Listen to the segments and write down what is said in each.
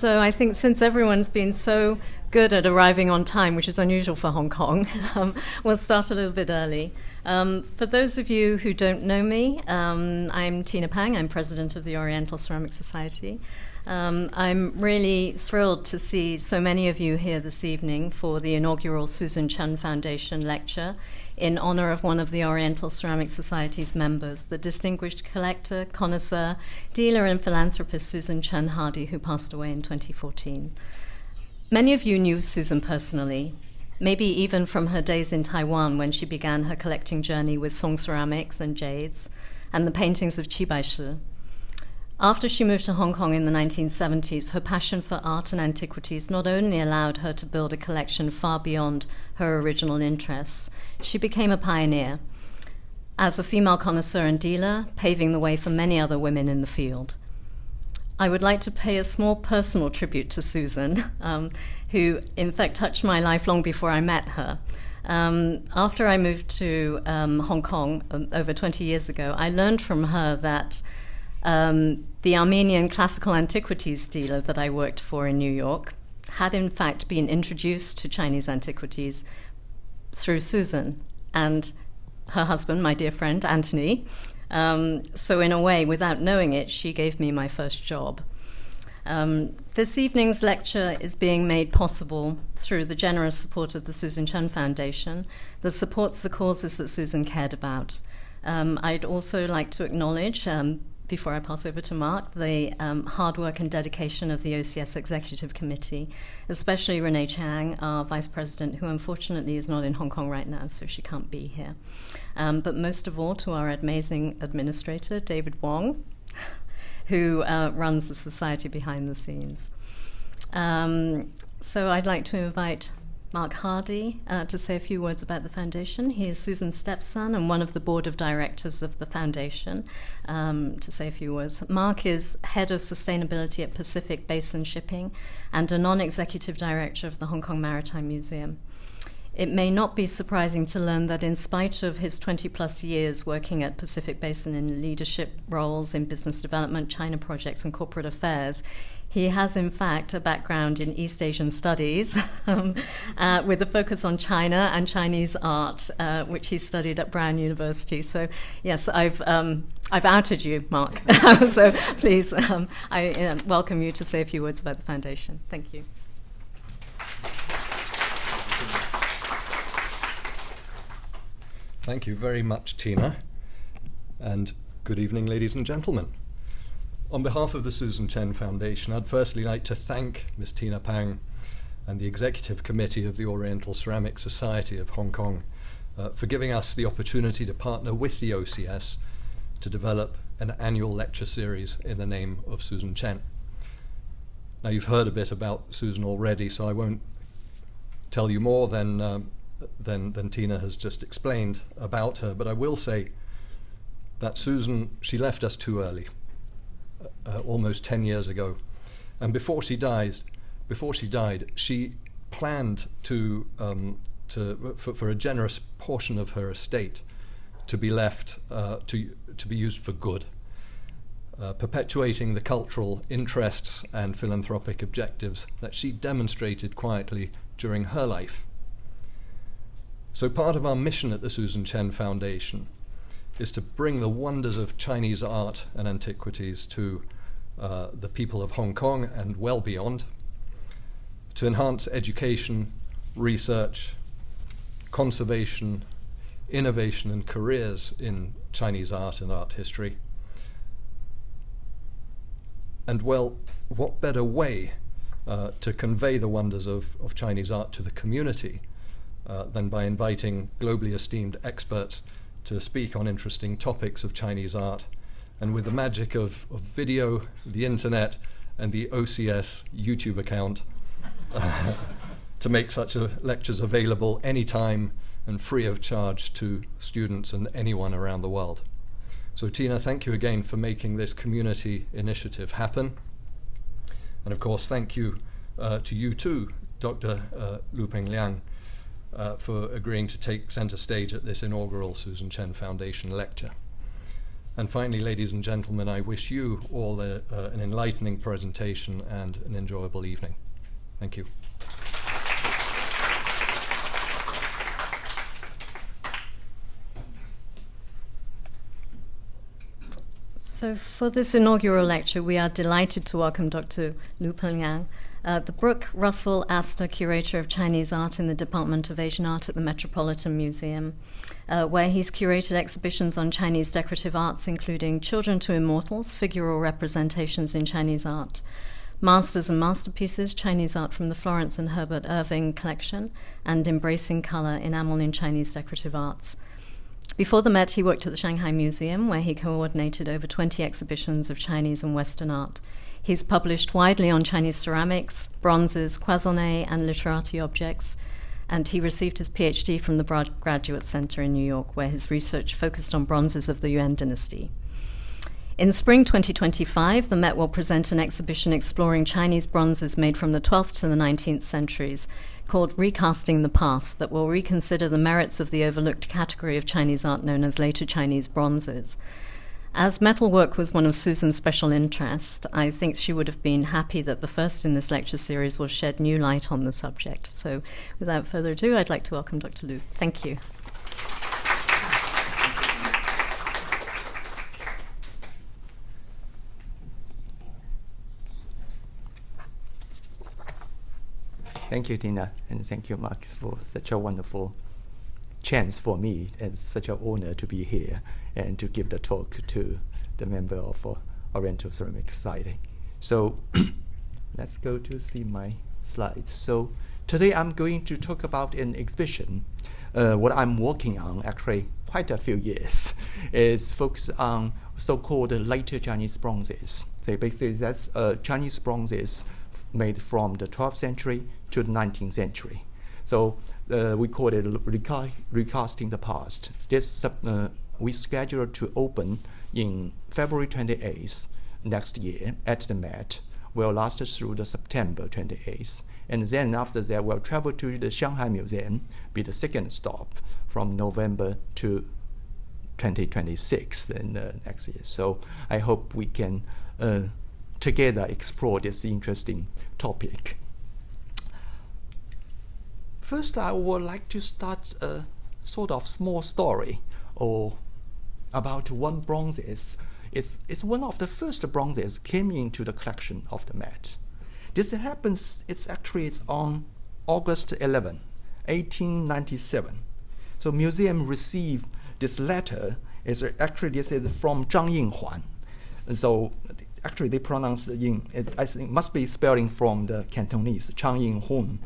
So I think since everyone's been so good at arriving on time, which is unusual for Hong Kong, we'll start a little bit early. For those of you who don't know me, I'm Tina Pang. I'm president of the Oriental Ceramic Society. I'm really thrilled to see so many of you here this evening for the inaugural Susan Chen Foundation lecture in honor of one of the Oriental Ceramic Society's members, the distinguished collector, connoisseur, dealer and philanthropist Susan Chen Hardy, who passed away in 2014. Many of you knew Susan personally, maybe even from her days in Taiwan when she began her collecting journey with Song ceramics and jades and the paintings of Qi Baishi. After she moved to Hong Kong in the 1970s, her passion for art and antiquities not only allowed her to build a collection far beyond her original interests, she became a pioneer as a female connoisseur and dealer, paving the way for many other women in the field. I would like to pay a small personal tribute to Susan, who in fact touched my life long before I met her. After I moved to Hong Kong over 20 years ago, I learned from her that the Armenian classical antiquities dealer that I worked for in New York had in fact been introduced to Chinese antiquities through Susan and her husband, my dear friend, Anthony. So in a way, without knowing it, she gave me my first job. This evening's lecture is being made possible through the generous support of the Susan Chen Foundation that supports the causes that Susan cared about. I'd also like to acknowledge, before I pass over to Mark, the hard work and dedication of the OCS Executive Committee, especially Renee Chang, our Vice President, who unfortunately is not in Hong Kong right now, so she can't be here. But most of all, to our amazing administrator, David Wong, who runs the society behind the scenes. So I'd like to invite Mark Hardy to say a few words about the foundation. He is Susan's stepson and one of the board of directors of the foundation. To say a few words, Mark is head of sustainability at Pacific Basin Shipping and a non-executive director of the Hong Kong Maritime Museum. It may not be surprising to learn that in spite of his 20-plus years working at Pacific Basin in leadership roles in business development, China projects, and corporate affairs, he has, in fact, a background in East Asian studies with a focus on China and Chinese art, which he studied at Brown University. So, yes, I've outed you, Mark. So please, I welcome you to say a few words about the foundation. Thank you. Thank you very much, Tina, and good evening, ladies and gentlemen. On behalf of the Susan Chen Foundation, I'd firstly like to thank Ms. Tina Pang and the Executive Committee of the Oriental Ceramic Society of Hong Kong for giving us the opportunity to partner with the OCS to develop an annual lecture series in the name of Susan Chen. Now, you've heard a bit about Susan already, so I won't tell you more than Tina has just explained about her, but I will say that Susan, she left us too early. Almost 10 years ago, and before she died, she planned for a generous portion of her estate to be left to be used for good, perpetuating the cultural interests and philanthropic objectives that she demonstrated quietly during her life. So part of our mission at the Susan Chen Foundation is to bring the wonders of Chinese art and antiquities to the people of Hong Kong and well beyond, to enhance education, research, conservation, innovation and careers in Chinese art and art history. And well, what better way to convey the wonders of Chinese art to the community than by inviting globally esteemed experts to speak on interesting topics of Chinese art, and with the magic of video, the internet, and the OCS YouTube account to make such lectures available anytime and free of charge to students and anyone around the world. So Tina, thank you again for making this community initiative happen. And of course, thank you to you too, Dr. Pengliang, for agreeing to take center stage at this inaugural Susan Chen Foundation lecture. And finally, ladies and gentlemen, I wish you all an enlightening presentation and an enjoyable evening. Thank you. So for this inaugural lecture, we are delighted to welcome Dr. Lu Pengliang, the Brooke Russell Astor Curator of Chinese Art in the Department of Asian Art at the Metropolitan Museum, where he's curated exhibitions on Chinese decorative arts, including Children to Immortals, figural representations in Chinese art, Masters and Masterpieces, Chinese art from the Florence and Herbert Irving collection, and Embracing Color, Enamel in Chinese Decorative Arts. Before the Met, he worked at the Shanghai Museum, where he coordinated over 20 exhibitions of Chinese and Western art. He's published widely on Chinese ceramics, bronzes, cloisonné, and literati objects, and he received his PhD from the Broad Graduate Center in New York, where his research focused on bronzes of the Yuan dynasty. In spring 2025, the Met will present an exhibition exploring Chinese bronzes made from the 12th to the 19th centuries, called Recasting the Past, that will reconsider the merits of the overlooked category of Chinese art known as later Chinese bronzes. As metalwork was one of Susan's special interests, I think she would have been happy that the first in this lecture series will shed new light on the subject. So without further ado, I'd like to welcome Dr. Lu. Thank you. Thank you, Tina, and thank you, Mark, for such a wonderful chance for me. It's such an honor to be here and to give the talk to the member of Oriental Ceramic Society. So let's go to see my slides. So today I'm going to talk about an exhibition. What I'm working on, actually quite a few years, is focused on so-called later Chinese bronzes. So basically that's Chinese bronzes made from the 12th century to the 19th century. So we call it Recasting the Past. This we scheduled to open in February 28th next year at the Met. Will last through the September 28th. And then after that, we'll travel to the Shanghai Museum, be the second stop from November to 2026 in next year. So I hope we can together explore this interesting topic. First, I would like to start a sort of small story about one bronzes. It's one of the first bronzes came into the collection of the Met. This happens, it's on August 11, 1897. So museum received this letter. This is from Zhang Yinghuan. So actually they pronounce I think must be spelling from the Cantonese, Chang Yinghun.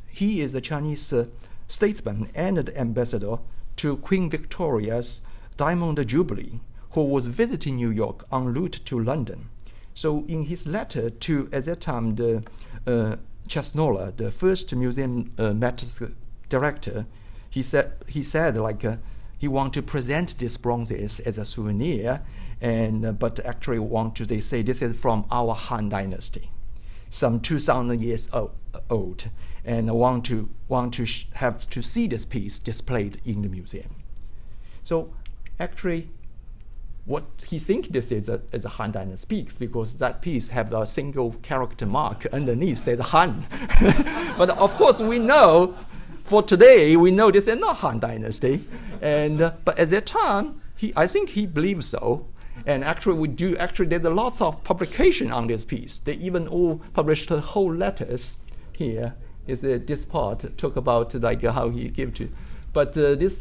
He is a Chinese statesman and the ambassador to Queen Victoria's Diamond Jubilee, who was visiting New York en route to London. So in his letter to, at that time, the Chesnola, the first museum matters director, he said he want to present these bronzes as a souvenir, and but actually they say this is from our Han Dynasty, some 2,000 years old, and want to have to see this piece displayed in the museum. So actually, what he thinks this is a Han Dynasty piece, because that piece have a single character mark underneath says Han. But of course we know, for today we know this is not Han Dynasty, and but at that time I think he believes so. And actually there's lots of publication on this piece. They even all published whole letters. Here is this part talk about how he give to, but this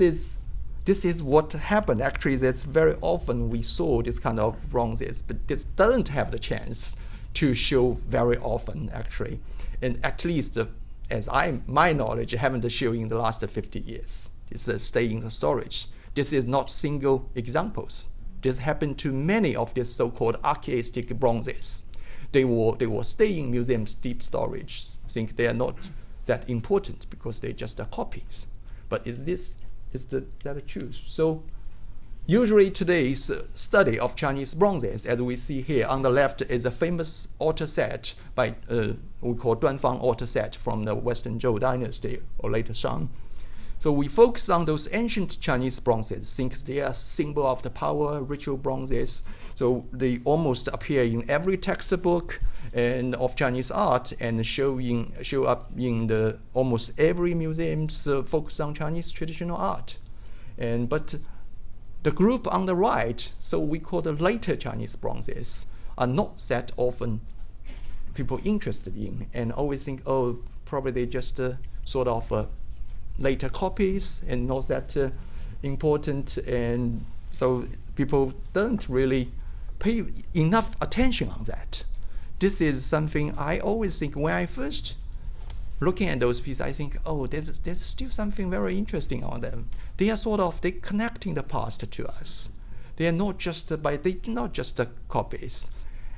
is what happened. Actually, that's very often we saw this kind of bronzes, but this doesn't have the chance to show very often actually, and at least as my knowledge haven't shown in the last 50 years. It's staying in the storage. This is not single examples. This happened to many of these so-called archaistic bronzes. They will stay in museums' deep storage. Think they are not that important because they're just copies. But is that true? So usually today's study of Chinese bronzes, as we see here on the left, is a famous altar set by we call Duanfang altar set from the Western Zhou dynasty or later Shang. So we focus on those ancient Chinese bronzes, since they are symbol of the power, ritual bronzes. So they almost appear in every textbook and of Chinese art, and show up in the almost every museum's focus on Chinese traditional art. But the group on the right, so we call the later Chinese bronzes, are not that often people interested in, and always think, oh, probably they just sort of later copies and not that important, and so people don't really pay enough attention on that. This is something I always think when I first looking at those pieces, I think, oh, there's still something very interesting on them. They are they connecting the past to us. They are not just copies.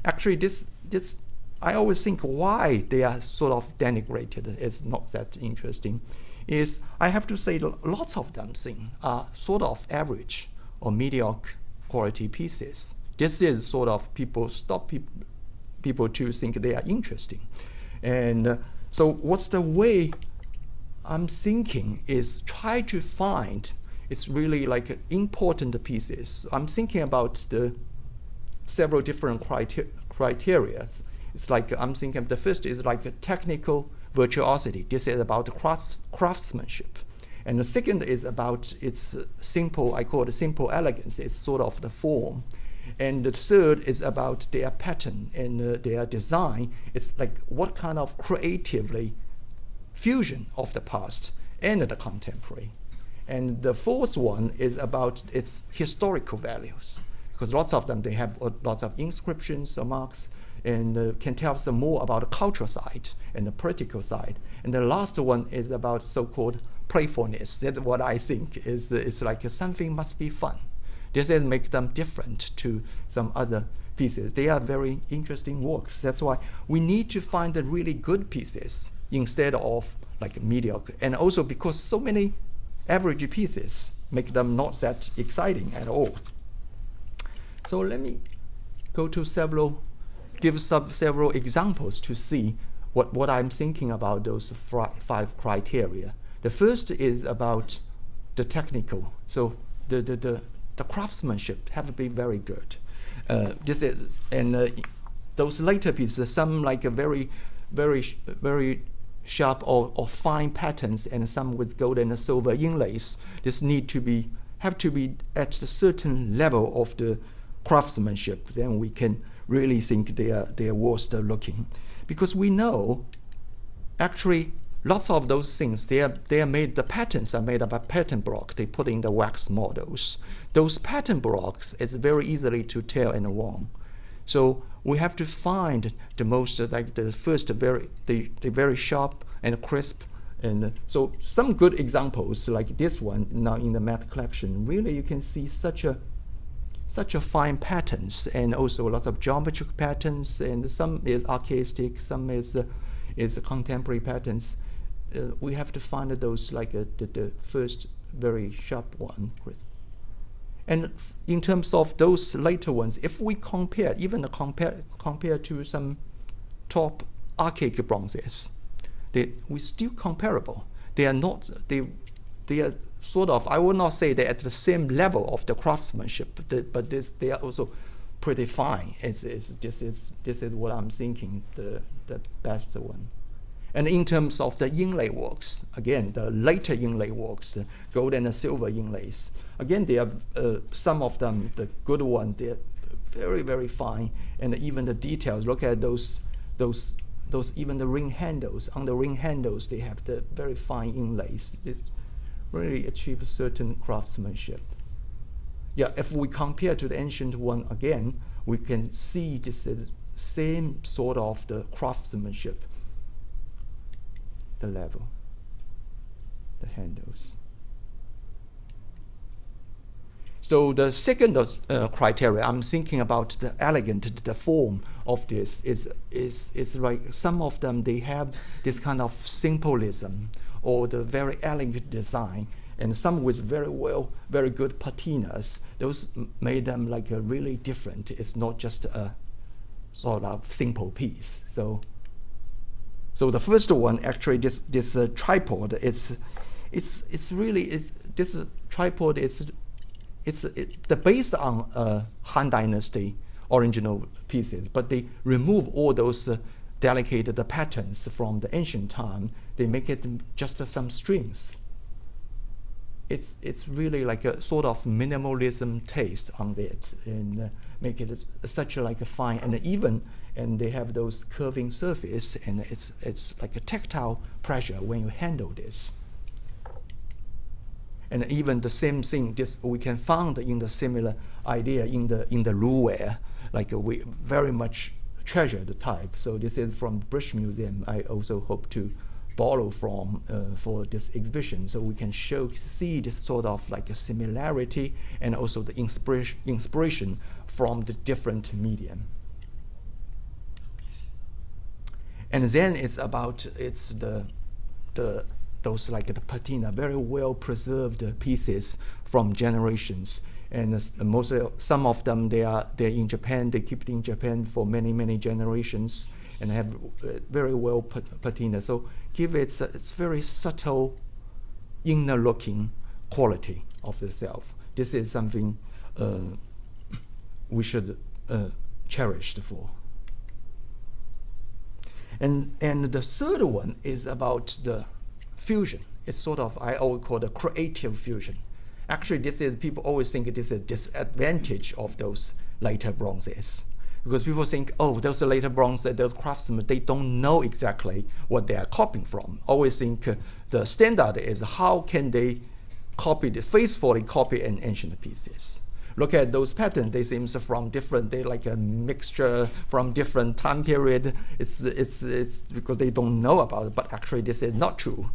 Actually, this I always think why they are sort of denigrated is not that interesting. Is I have to say lots of them are sort of average or mediocre quality pieces. This is sort of people to think they are interesting. And so what's the way I'm thinking is try to find, it's really like important pieces. I'm thinking about the several different criteria. It's like I'm thinking the first is like a technical virtuosity. This is about craftsmanship. And the second is about its simple, I call it simple elegance. It's sort of the form. And the third is about their pattern and their design. It's like what kind of creatively fusion of the past and the contemporary. And the fourth one is about its historical values, because lots of them, they have lots of inscriptions or marks, and can tell us more about the cultural side and the political side. And the last one is about so-called playfulness. That's what I think is it's like something must be fun. This is make them different to some other pieces. They are very interesting works. That's why we need to find the really good pieces instead of like mediocre. And also because so many average pieces make them not that exciting at all. So let me go to several examples to see what I'm thinking about those five criteria. The first is about the technical. So the craftsmanship have to be very good. Those later pieces, some like a very sharp or fine patterns, and some with gold and silver inlays. This have to be at a certain level of the craftsmanship. Then we can really think they are worth looking, because we know actually lots of those things they are made. The patterns are made up of pattern block. They put in the wax models. Those pattern blocks is very easily to tell and wrong. So we have to find the most like the first the very sharp and crisp. And so some good examples like this one now in the Met collection. Really, you can see such a fine patterns, and also lots of geometric patterns, and some is archaistic, some is contemporary patterns. We have to find those like the first very sharp one. And in terms of those later ones, if we compare to some top archaic bronzes, we're still comparable. They are not. They are sort of. I would not say they're at the same level of the craftsmanship, but they are also pretty fine. This is what I'm thinking the best one. And in terms of the inlay works, again, the later inlay works, the gold and the silver inlays, again, they are some of them, the good ones, they're very, very fine, and even the details. Look at those even the ring handles. On the ring handles, they have the very fine inlays. It really achieves certain craftsmanship. Yeah, if we compare to the ancient one again, we can see this same sort of the craftsmanship. The level, the handles. So the second criteria, I'm thinking about the elegant, the form of this is like some of them, they have this kind of simplism or the very elegant design, and some with very good patinas. Those made them like a really different. It's not just a sort of simple piece. So the first one, actually, this tripod, it's it's really this tripod they're based on Han Dynasty original pieces, but they remove all those delicate patterns from the ancient time. They make it just some strings. It's really like a sort of minimalism taste on it, and make it such a fine and they have those curving surface, and it's like a tactile pressure when you handle this. And even the same thing, this we can find in the similar idea in the Luware. We very much treasure the type. So this is from British Museum. I also hope to borrow from for this exhibition, so we can see this sort of a similarity and also the inspiration from the different medium. And then it's those the patina, very well preserved pieces from generations, and some of them they're in Japan. They keep it in Japan for many generations, and have very well patina. So give it's very subtle, inner looking quality of the self. This is something we should cherish for. And the third one is about the fusion. It's sort of, I always call the creative fusion. Actually, people always think it is a disadvantage of those later bronzes, because people think, oh, those later bronzes, those craftsmen, they don't know exactly what they are copying from. Always think the standard is how can they faithfully copy an ancient pieces. Look at those patterns. They seem from different. They like a mixture from different time period. It's because they don't know about it. But actually, this is not true.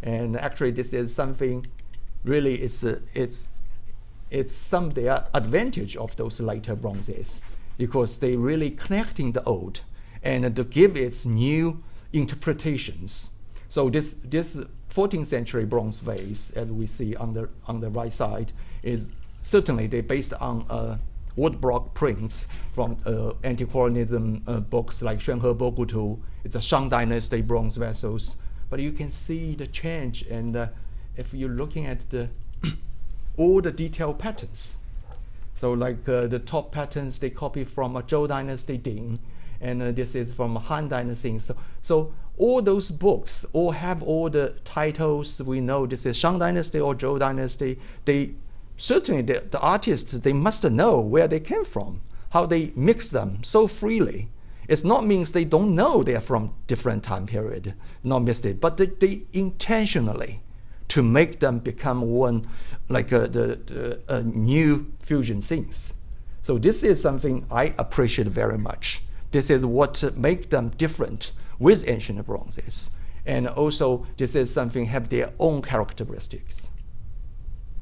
And actually, this is something. Really, it's some the advantage of those later bronzes, because they really connecting the old and to give its new interpretations. So this 14th century bronze vase, as we see on the right side, is certainly they based on woodblock prints from anti-colonialism books like Xuande Bogutu. It's a Shang Dynasty bronze vessels, but you can see the change, and if you're looking at all the detailed patterns. So the top patterns they copy from a Zhou Dynasty Ding, and this is from Han Dynasty. So all those books all have all the titles. We know this is Shang Dynasty or Zhou Dynasty. They certainly the artists, they must know where they came from, how they mix them so freely. It's not means they don't know they are from different time period, not missed it, but they intentionally to make them become one, a new fusion things. So this is something I appreciate very much. This is what make them different with ancient bronzes. And also this is something have their own characteristics.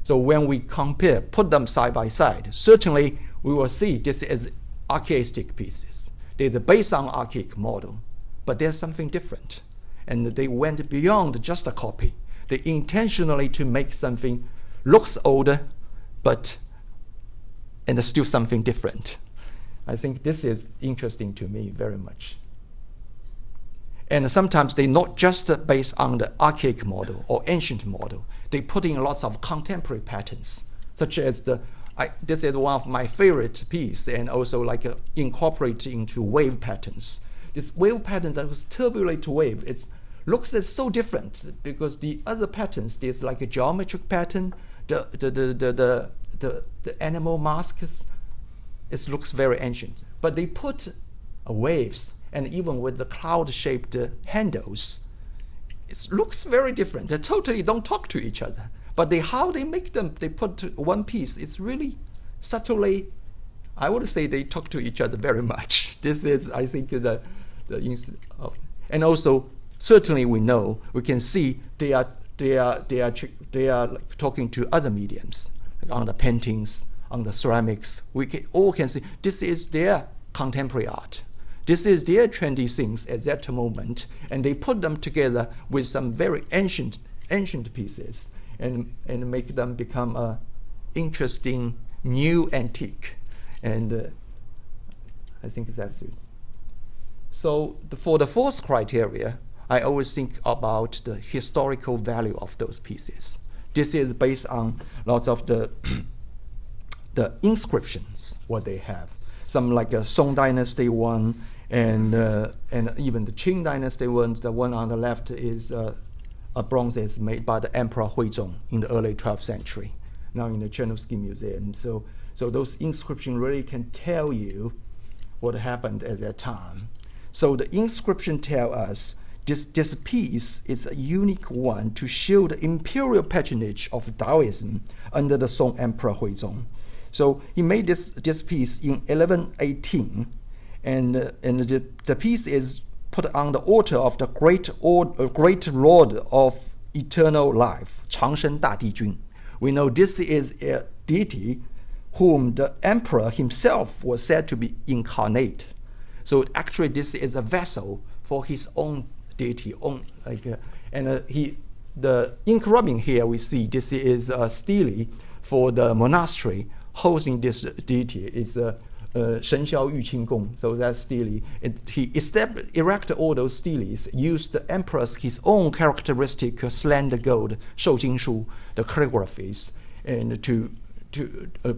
So when we compare, put them side by side, certainly we will see this is archaistic pieces. They're based on archaic model, but there's something different. And they went beyond just a copy. They intentionally to make something looks older, and still something different. I think this is interesting to me very much. And sometimes they not just based on the archaic model or ancient model. They put in lots of contemporary patterns, such as this is one of my favorite piece, and also incorporate into wave patterns. This wave pattern that was turbulent wave, it looks as so different because the other patterns, there's like a geometric pattern, the animal masks, it looks very ancient. But they put waves, and even with the cloud-shaped handles, it looks very different. They totally don't talk to each other. But how they make them, they put one piece, it's really subtly, I would say they talk to each other very much. This is, I think, and also, certainly we can see they are talking to other mediums, on the paintings, on the ceramics. We all can see this is their contemporary art. This is their trendy things at that moment, and they put them together with some very ancient pieces, and make them become a interesting new antique. And I think that's it. So for the fourth criteria, I always think about the historical value of those pieces. This is based on lots of the inscriptions, what they have. Some like a Song Dynasty one, and even the Qing Dynasty one. The one on the left is a bronze is made by the Emperor Huizong in the early 12th century, now in the Chernovsky Museum. So those inscriptions really can tell you what happened at that time. So the inscription tell us this piece is a unique one to show the imperial patronage of Taoism under the Song Emperor Huizong. So he made this piece in 1118, and the piece is put on the altar of the great Lord of eternal life, Changshen Dadijun. We know this is a deity whom the emperor himself was said to be incarnate. So actually, this is a vessel for his own deity, the ink rubbing here we see this is a stele for the monastery hosting this deity. It's Shen Xiao Yu Qing Gong. So that stele, he erected all those steles, used the emperor's his own characteristic slender gold Shou Jing Shu, the calligraphies, and to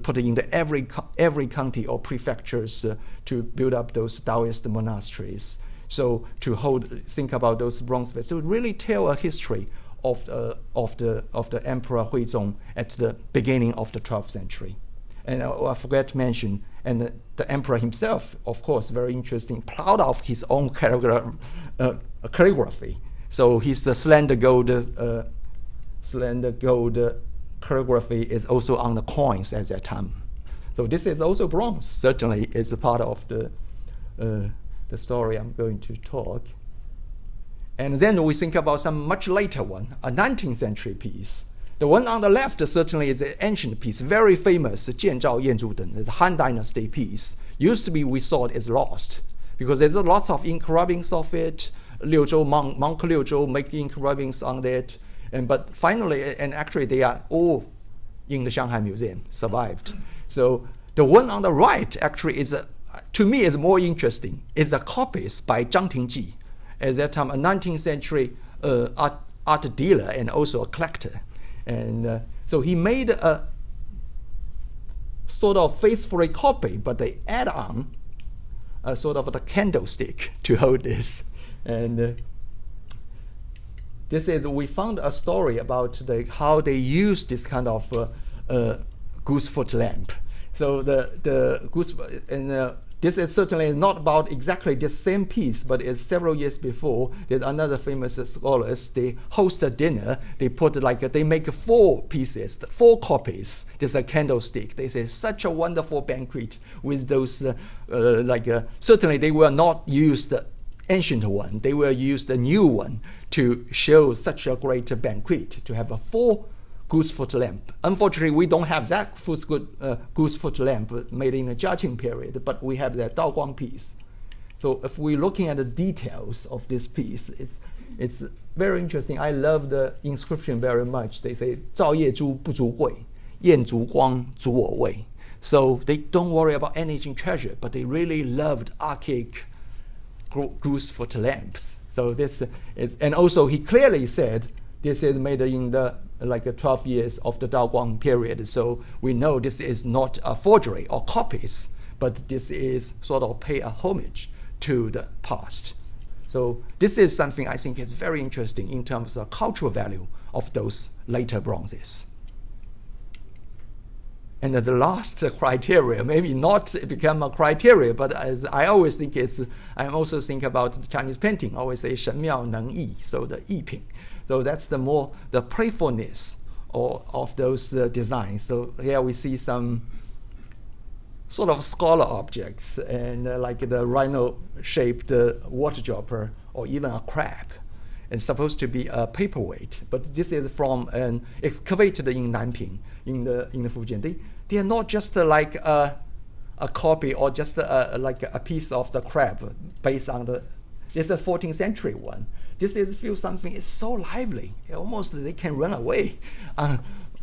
put it in every county or prefectures to build up those Taoist monasteries. So to think about those bronze vessels, to really tell a history of the Emperor Huizong at the beginning of the 12th century. And I forgot to mention, and the emperor himself, of course, very interesting, proud of his own calligraphy. So his slender gold calligraphy is also on the coins at that time. So this is also bronze. Certainly, it's a part of the story I'm going to talk. And then we think about some much later one, a 19th century piece. The one on the left certainly is an ancient piece, very famous, Jian Zhao Yan Zhu Den, the Han Dynasty piece. Used to be, we thought it's lost because there's lots of ink rubbings of it. Liu Zhou, monk Liu Zhou make ink rubbings on it. But finally, and actually they are all in the Shanghai Museum, survived. So the one on the right actually is, to me, is more interesting. It's a copies by Zhang Tingji, at that time a 19th century art dealer and also a collector. And so he made a sort of faithful copy, but they add on a sort of a candlestick to hold this. And this is, we found a story about how they use this kind of goosefoot lamp. So the goose, and this is certainly not about exactly the same piece, but it's several years before. There's another famous scholars. They host a dinner. They put they make 4 pieces, 4 copies. There's a candlestick. They say such a wonderful banquet with those. Certainly they will not use the ancient one. They will use the new one to show such a great banquet. To have a 4 goosefoot lamp. Unfortunately, we don't have that goosefoot lamp made in the Jiaqing period, but we have that Daoguang piece. So if we're looking at the details of this piece, it's very interesting. I love the inscription very much. They say, 照夜珠不足贵，焰烛光足我味. So they don't worry about anything treasure, but they really loved archaic goosefoot lamps. So this is, and also he clearly said, this is made in the 12 years of the Daoguang period. So we know this is not a forgery or copies, but this is sort of pay a homage to the past. So this is something I think is very interesting in terms of cultural value of those later bronzes. And the last criteria, maybe not become a criteria, but as I always think I also think about the Chinese painting, I always say 神妙能艺, so the 艺品. So that's the playfulness of those designs. So here we see some sort of scholar objects, and like the rhino-shaped water dropper, or even a crab. It's supposed to be a paperweight, but this is from an excavated in Nanping, in the Fujian. They are not just like a copy or just like a piece of the crab based on this is a 14th century one. This is feel something is so lively, almost they can run away.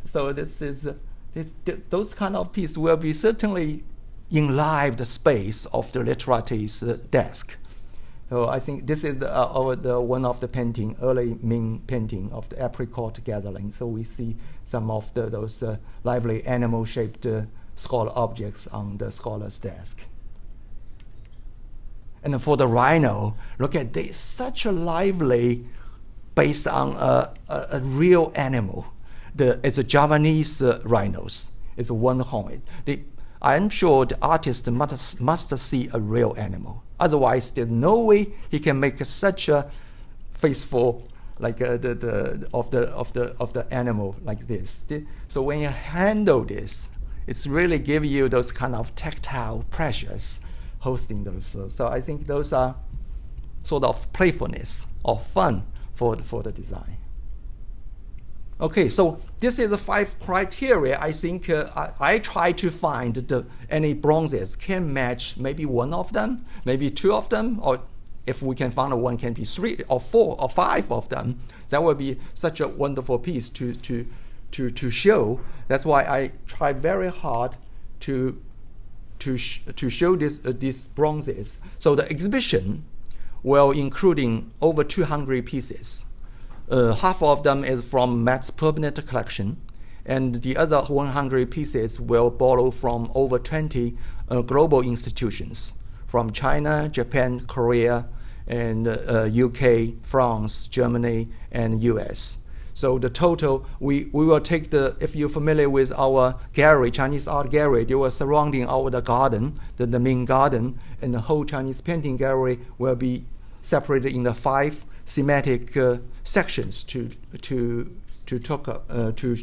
So those kind of pieces will be certainly enliven the space of the literate's desk. So I think this is the one of the painting, early Ming painting of the apricot gathering. So we see some of those lively animal-shaped scholar objects on the scholar's desk. And for the rhino, look at this, such a lively, based on a real animal. It's a Javanese rhinos. It's one horn. I'm sure the artist must see a real animal. Otherwise, there's no way he can make such a faithful like of the animal like this. So when you handle this, it's really give you those kind of tactile pleasures hosting those. So I think those are sort of playfulness or fun for the design. Okay, so this is the 5 criteria. I think I try to find any bronzes can match maybe one of them, maybe 2 of them, or if we can find one, can be 3 or 4 or 5 of them. That would be such a wonderful piece to show. That's why I try very hard to show these bronzes. So the exhibition will including over 200 pieces. Half of them is from Met's permanent collection, and the other 100 pieces will borrow from over 20 global institutions from China, Japan, Korea, and UK, France, Germany, and US. So the total, we will take if you're familiar with our gallery, Chinese art gallery, they were surrounding the garden, the main garden, and the whole Chinese painting gallery will be separated in the 5 thematic sections to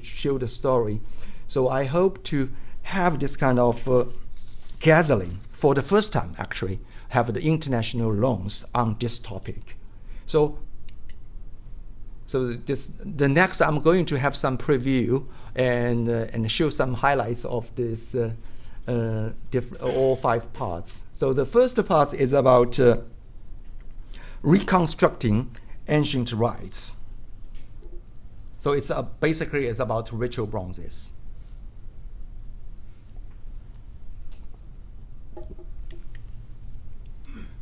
show the story. So I hope to have this kind of gathering for the first time, actually, have the international loans on this topic. So the next I'm going to have some preview and show some highlights of this all 5 parts. So the first part is about reconstructing ancient rites. So it's basically it's about ritual bronzes.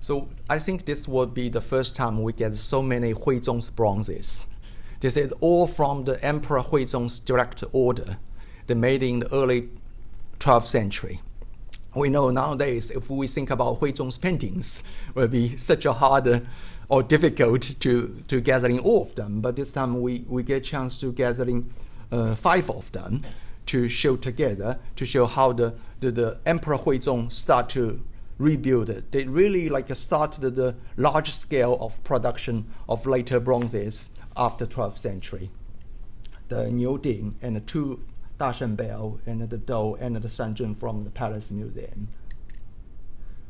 So I think this would be the first time we get so many Huizong's bronzes. This is all from the Emperor Huizong's direct order. They made in the early 12th century. We know nowadays, if we think about Huizong's paintings, it will be such a hard or difficult to gathering all of them. But this time we get a chance to gathering 5 of them to show together, to show how the Emperor Huizong start to rebuild it. They really started the large scale of production of later bronzes after 12th century. The Niu Ding and the 2 Dashen Bell and the Dou and the Sanzhen from the Palace Museum.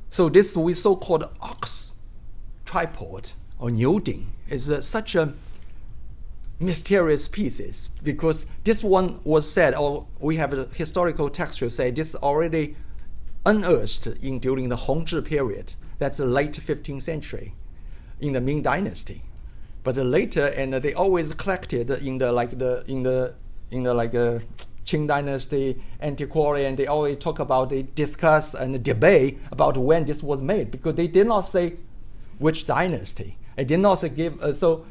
So this we so-called ox tripod or Niu Ding is such a mysterious pieces, because this one was said, or we have a historical texture say this already unearthed during the Hongzhi period. That's the late 15th century in the Ming Dynasty. But later, and they always collected in the Qing Dynasty, antiquarian. They always talk about, they discuss and debate about when this was made, because they did not say which dynasty. They did not give so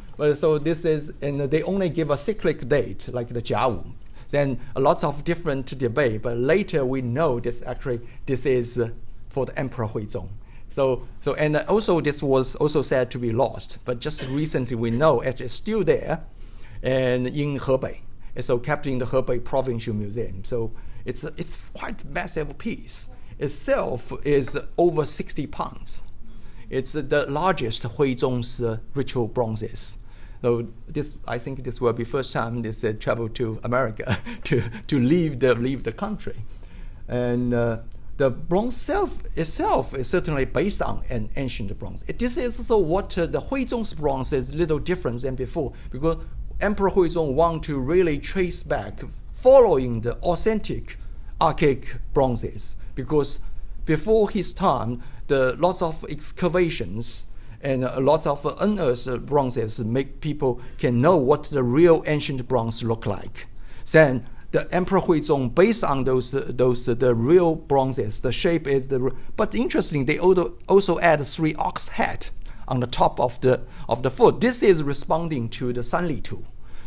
this is, and they only give a cyclic date like the Jiawu. Then lots of different debate, but later we know this is for the Emperor Huizong. So and also this was also said to be lost, but just recently we know it is still there, and in Hebei, so kept in the Hebei Provincial Museum. So it's quite massive piece. Itself is over 60 pounds. It's the largest Huizong's ritual bronzes. So I think this will be first time this travel to America to leave the country, and the bronze itself is certainly based on an ancient bronze. This is also what the Huizong's bronze is a little different than before, because Emperor Huizong want to really trace back, following the authentic archaic bronzes, because before his time, lots of excavations and lots of unearthed bronzes make people can know what the real ancient bronze look like. Then the Emperor Huizong, based on the real bronzes, the shape is but interesting, they also add 3 ox head on the top of the foot. This is responding to the Sanli Tu,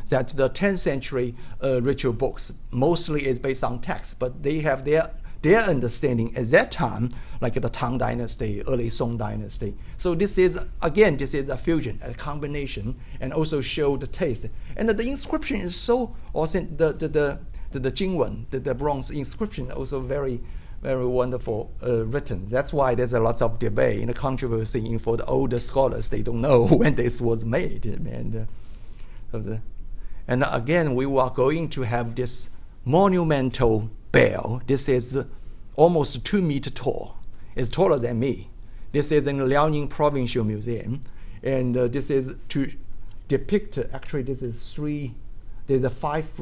that the 10th century ritual books mostly is based on text, but they have their understanding at that time, like the Tang Dynasty, early Song Dynasty. So this is a fusion, a combination, and also show the taste. And the inscription is so authentic. The Jingwen, the bronze inscription, also very, very wonderful written. That's why there's a lot of debate and controversy for the older scholars. They don't know when this was made. And again, we are going to have this monumental bell. This is almost 2 meters tall. It's taller than me. This is in the Liaoning Provincial Museum. And this is to depict, actually this is there's a 5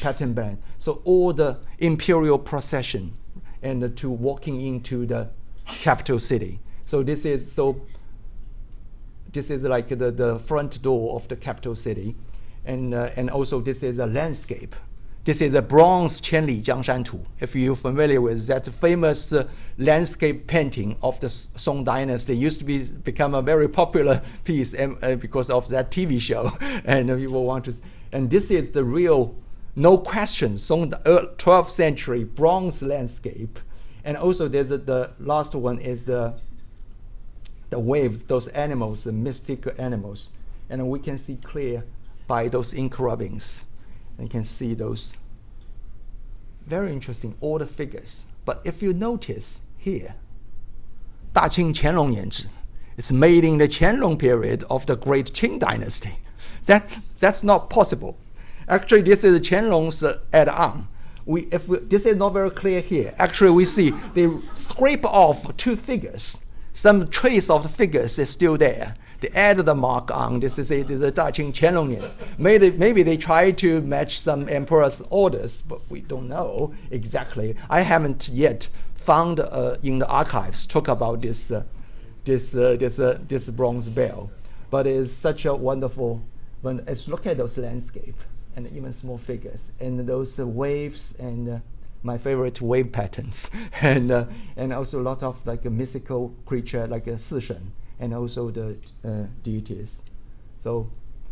pattern band. So all the imperial procession and to walking into the capital city. So this is like the front door of the capital city. And also this is a landscape. This is a bronze Qianli Jiangshan Tu. If you're familiar with that famous landscape painting of the Song Dynasty, used to become a very popular piece because of that TV show, and people want to. And this is the real, no question, 12th century bronze landscape. And also there's the last one is the waves, those animals, the mystical animals, and we can see clear by those ink rubbings. And you can see those very interesting, all the figures. But if you notice here, 大清乾隆年制, it's made in the Qianlong period of the great Qing dynasty. That's not possible. Actually, this is Qianlong's add-on. This is not very clear here. Actually, we see they scrape off 2 figures. Some trace of the figures is still there. They add the mark on. This is the Daqing Qianlong. Maybe they try to match some emperor's orders, but we don't know exactly. I haven't yet found in the archives talk about this bronze bell, but it's such a wonderful. When let's look at those landscape and even small figures and those waves and my favorite wave patterns and also a lot of like a mystical creature like a Sishen. And also the deities. So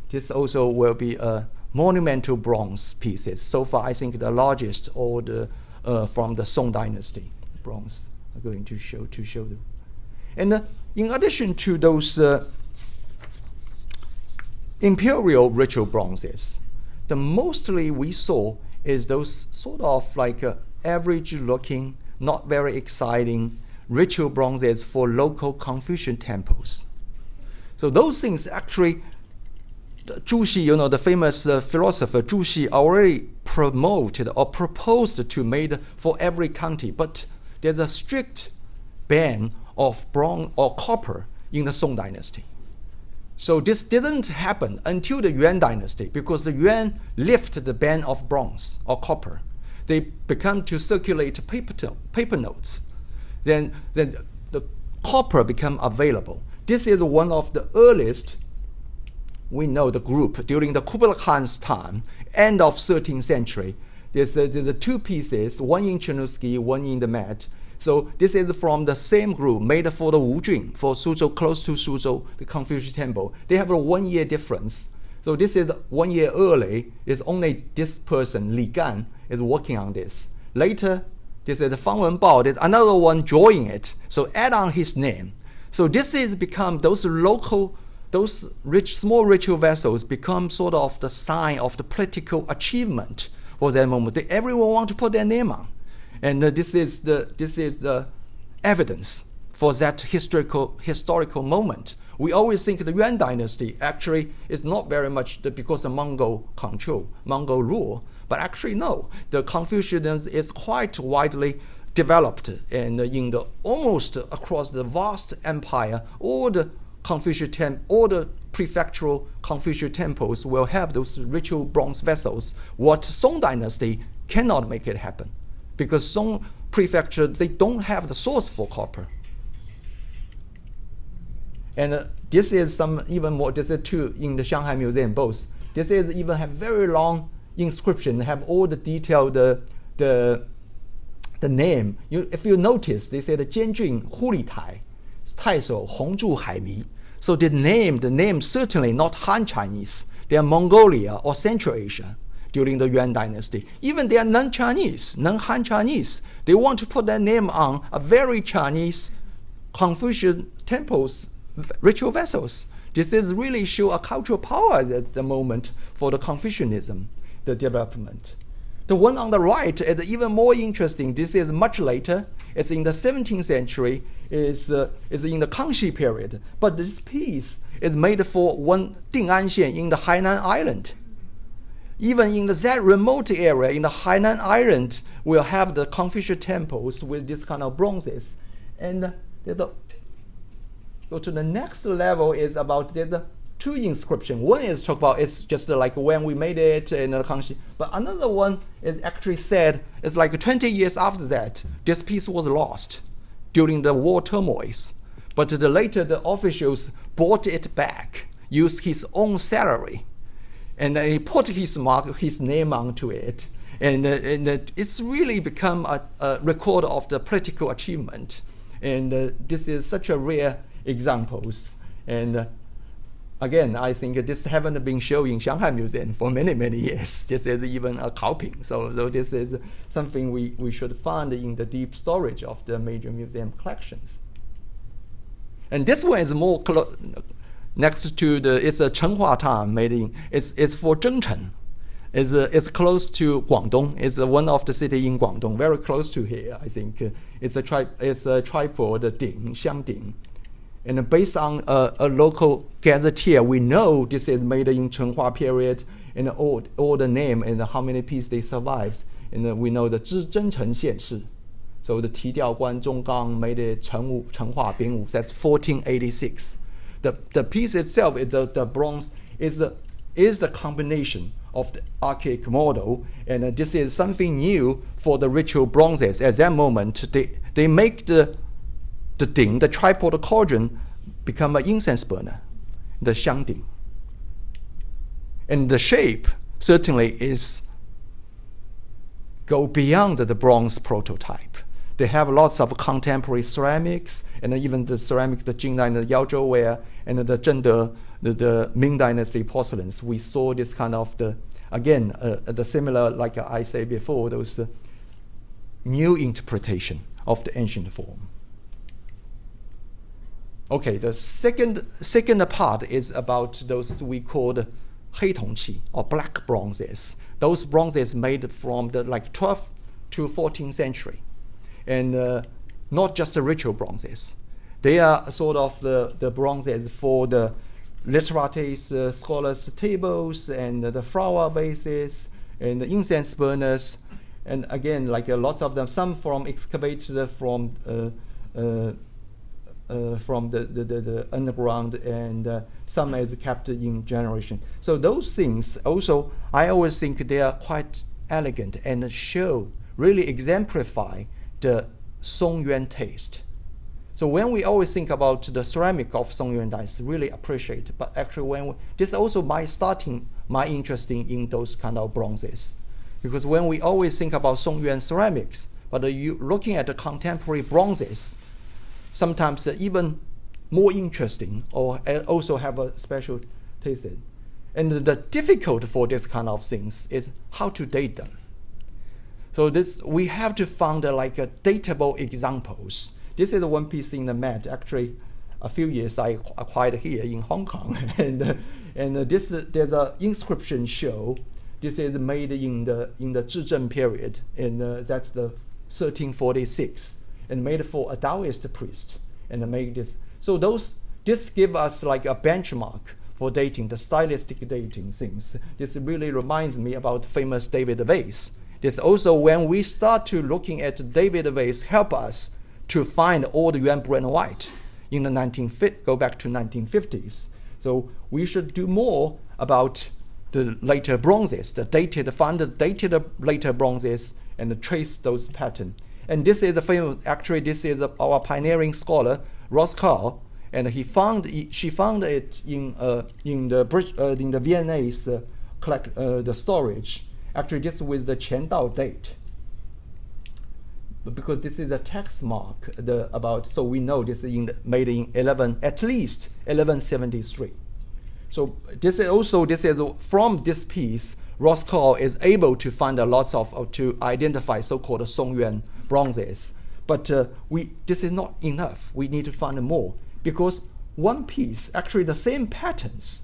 this also will be a monumental bronze pieces. So far, I think the largest or from the Song Dynasty bronze are going to show them. And in addition to those imperial ritual bronzes, the mostly we saw is those sort of like average looking, not very exciting ritual bronzes for local Confucian temples. So those things actually, Zhu Xi, the famous philosopher Zhu Xi already promoted or proposed to made for every county, but there's a strict ban of bronze or copper in the Song Dynasty. So this didn't happen until the Yuan Dynasty, because the Yuan lifted the ban of bronze or copper. They began to circulate paper notes. Then the copper become available. This is one of the earliest, we know the group, during the Kublai Khan's time, end of 13th century. There's the 2 pieces, one in Chernuski, one in the Met. So this is from the same group made for the Wujun, for Suzhou, close to Suzhou, the Confucius temple. They have a 1 year difference. So this is 1 year early. It's only this person, Li Gan, is working on this. Later, this is the Fang Wenbao, there's another one drawing it. So add on his name. So this is become those local, those small ritual vessels become sort of the sign of the political achievement for that moment. Everyone want to put their name on. And this is the evidence for that historical moment. We always think the Yuan dynasty actually is not very much because the Mongol rule. But actually, no. The Confucianism is quite widely developed, and in the almost across the vast empire, all the prefectural Confucian temples will have those ritual bronze vessels. What Song Dynasty cannot make it happen, because Song prefecture they don't have the source for copper. And this is some even more. This is 2 in the Shanghai Museum both. This is even have very long inscription, have all the detail, the name. If you notice, they say the 监郡护理台，太守洪柱海迷。So the name certainly not Han Chinese. They are Mongolia or Central Asia during the Yuan dynasty. Even they are non-Chinese, non-Han Chinese. They want to put their name on a very Chinese Confucian temples, ritual vessels. This is really show a cultural power at the moment for the Confucianism, the development. The one on the right is even more interesting. This is much later. It's in the 17th century. Is in the Kangxi period. But this piece is made for one Ding'an-xian in the Hainan Island. Even in that remote area in the Hainan Island, we'll have the Confucian temples with this kind of bronzes. And go to the next level is about the two inscriptions. One is talk about it's just like when we made it in the Kangxi. But another one is actually said it's like 20 years after that, this piece was lost during the war turmoils. But later the officials bought it back, used his own salary, and he put his mark, his name onto it. And it's really become a record of the political achievement. And this is such a rare examples. And again, I think this haven't been shown in Shanghai Museum for many, many years. This is even a copying. So this is something we should find in the deep storage of the major museum collections. And this one is more next to it's a Chenhua Tang made in, it's for Zhengchen. It's close to Guangdong. It's one of the city in Guangdong, very close to here, I think. It's a tripod Ding, Xiangding. And based on a local gazetteer, we know this is made in Chenhua period, and all the name and how many pieces they survived. And we know the Zhengchen Xianshi. So the Tidiaoguan Zhonggang made it Chenhua Bingwu. That's 1486. The piece itself, the bronze, is the combination of the archaic model, and this is something new for the ritual bronzes. At that moment, they make the ding, the tripod cauldron, become an incense burner, the xiangding. And the shape certainly go beyond the bronze prototype. They have lots of contemporary ceramics, and even the ceramics, the Jing and the Yaozhou ware, and the Zhengde, the Ming Dynasty porcelains. We saw this kind of the similar, like I said before, those new interpretation of the ancient form. Okay, the second part is about those we called 黑铜器 or black bronzes. Those bronzes made from the 12th to 14th century, and not just the ritual bronzes. They are sort of the bronzes for the literates, scholars' tables, and the flower vases, and the incense burners, and again, lots of them. Some from excavated from the underground, and some is kept in generation. So those things also, I always think they are quite elegant and really exemplify the Song-Yuan taste. So when we always think about the ceramic of Song-Yuan dynasty, really appreciate. But actually, this also my interest in those kind of bronzes, because when we always think about Song-Yuan ceramics, but you looking at the contemporary bronzes, sometimes even more interesting, or also have a special taste. And the difficult for this kind of things is how to date them. So we have to find datable examples. This is one piece in the Met. Actually, a few years I acquired here in Hong Kong, and there's a inscription show. This is made in the Zhizhen period, and that's the 1346, and made for a Taoist priest, and make this. So this give us a benchmark for dating, the stylistic dating things. This really reminds me about famous David vase. This also, when we start to looking at David vase, help us to find all the Yuan blue and white in the go back to 1950s. So we should do more about the later bronzes, dated later bronzes, and trace those patterns. And this is the famous. Actually, this is our pioneering scholar Roscoe, and she found it in the Viennese the storage. Actually, this with the Qian Dao date. but because this is a text mark so we know this is made in at least 1173. So this is from this piece, Roscoe is able to find a lot to identify so-called Song-Yuan bronzes. But this is not enough. We need to find more, because one piece, actually the same patterns,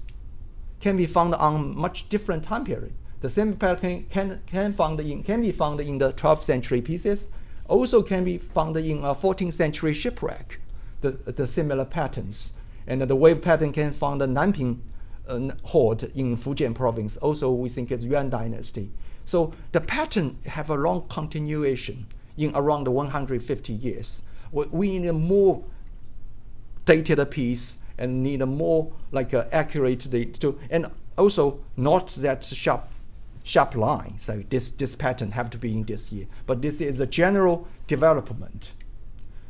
can be found on much different time period. The same pattern can be found in the 12th century pieces, also can be found in a 14th century shipwreck, the similar patterns. And the wave pattern can be found in Nanping hoard in Fujian province. Also, we think it's Yuan dynasty. So the pattern have a long continuation in around 150 years. We need a more dated piece and need a more accurate and also not that sharp line. So this pattern have to be in this year. But this is a general development.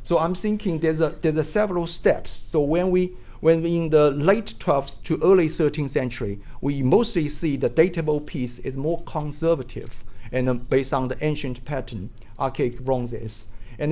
So I'm thinking there's a several steps. So when we in the late 12th to early 13th century, we mostly see the datable piece is more conservative and based on the ancient pattern, archaic bronzes. And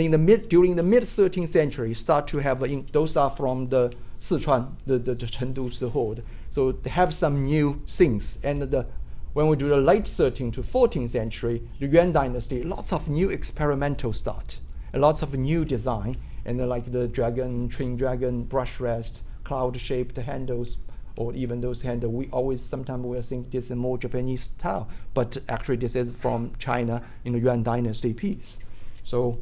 during the mid 13th century, start to have those are from the Sichuan, the Chengdu hoard. So they have some new things. And when we do the late 13th to 14th century, the Yuan dynasty, lots of new experimental start, and lots of new design, and like the dragon, twin dragon, brush rest, cloud-shaped handles, or even those handles. Sometimes we think this is more Japanese style, but actually this is from China in the Yuan dynasty piece. So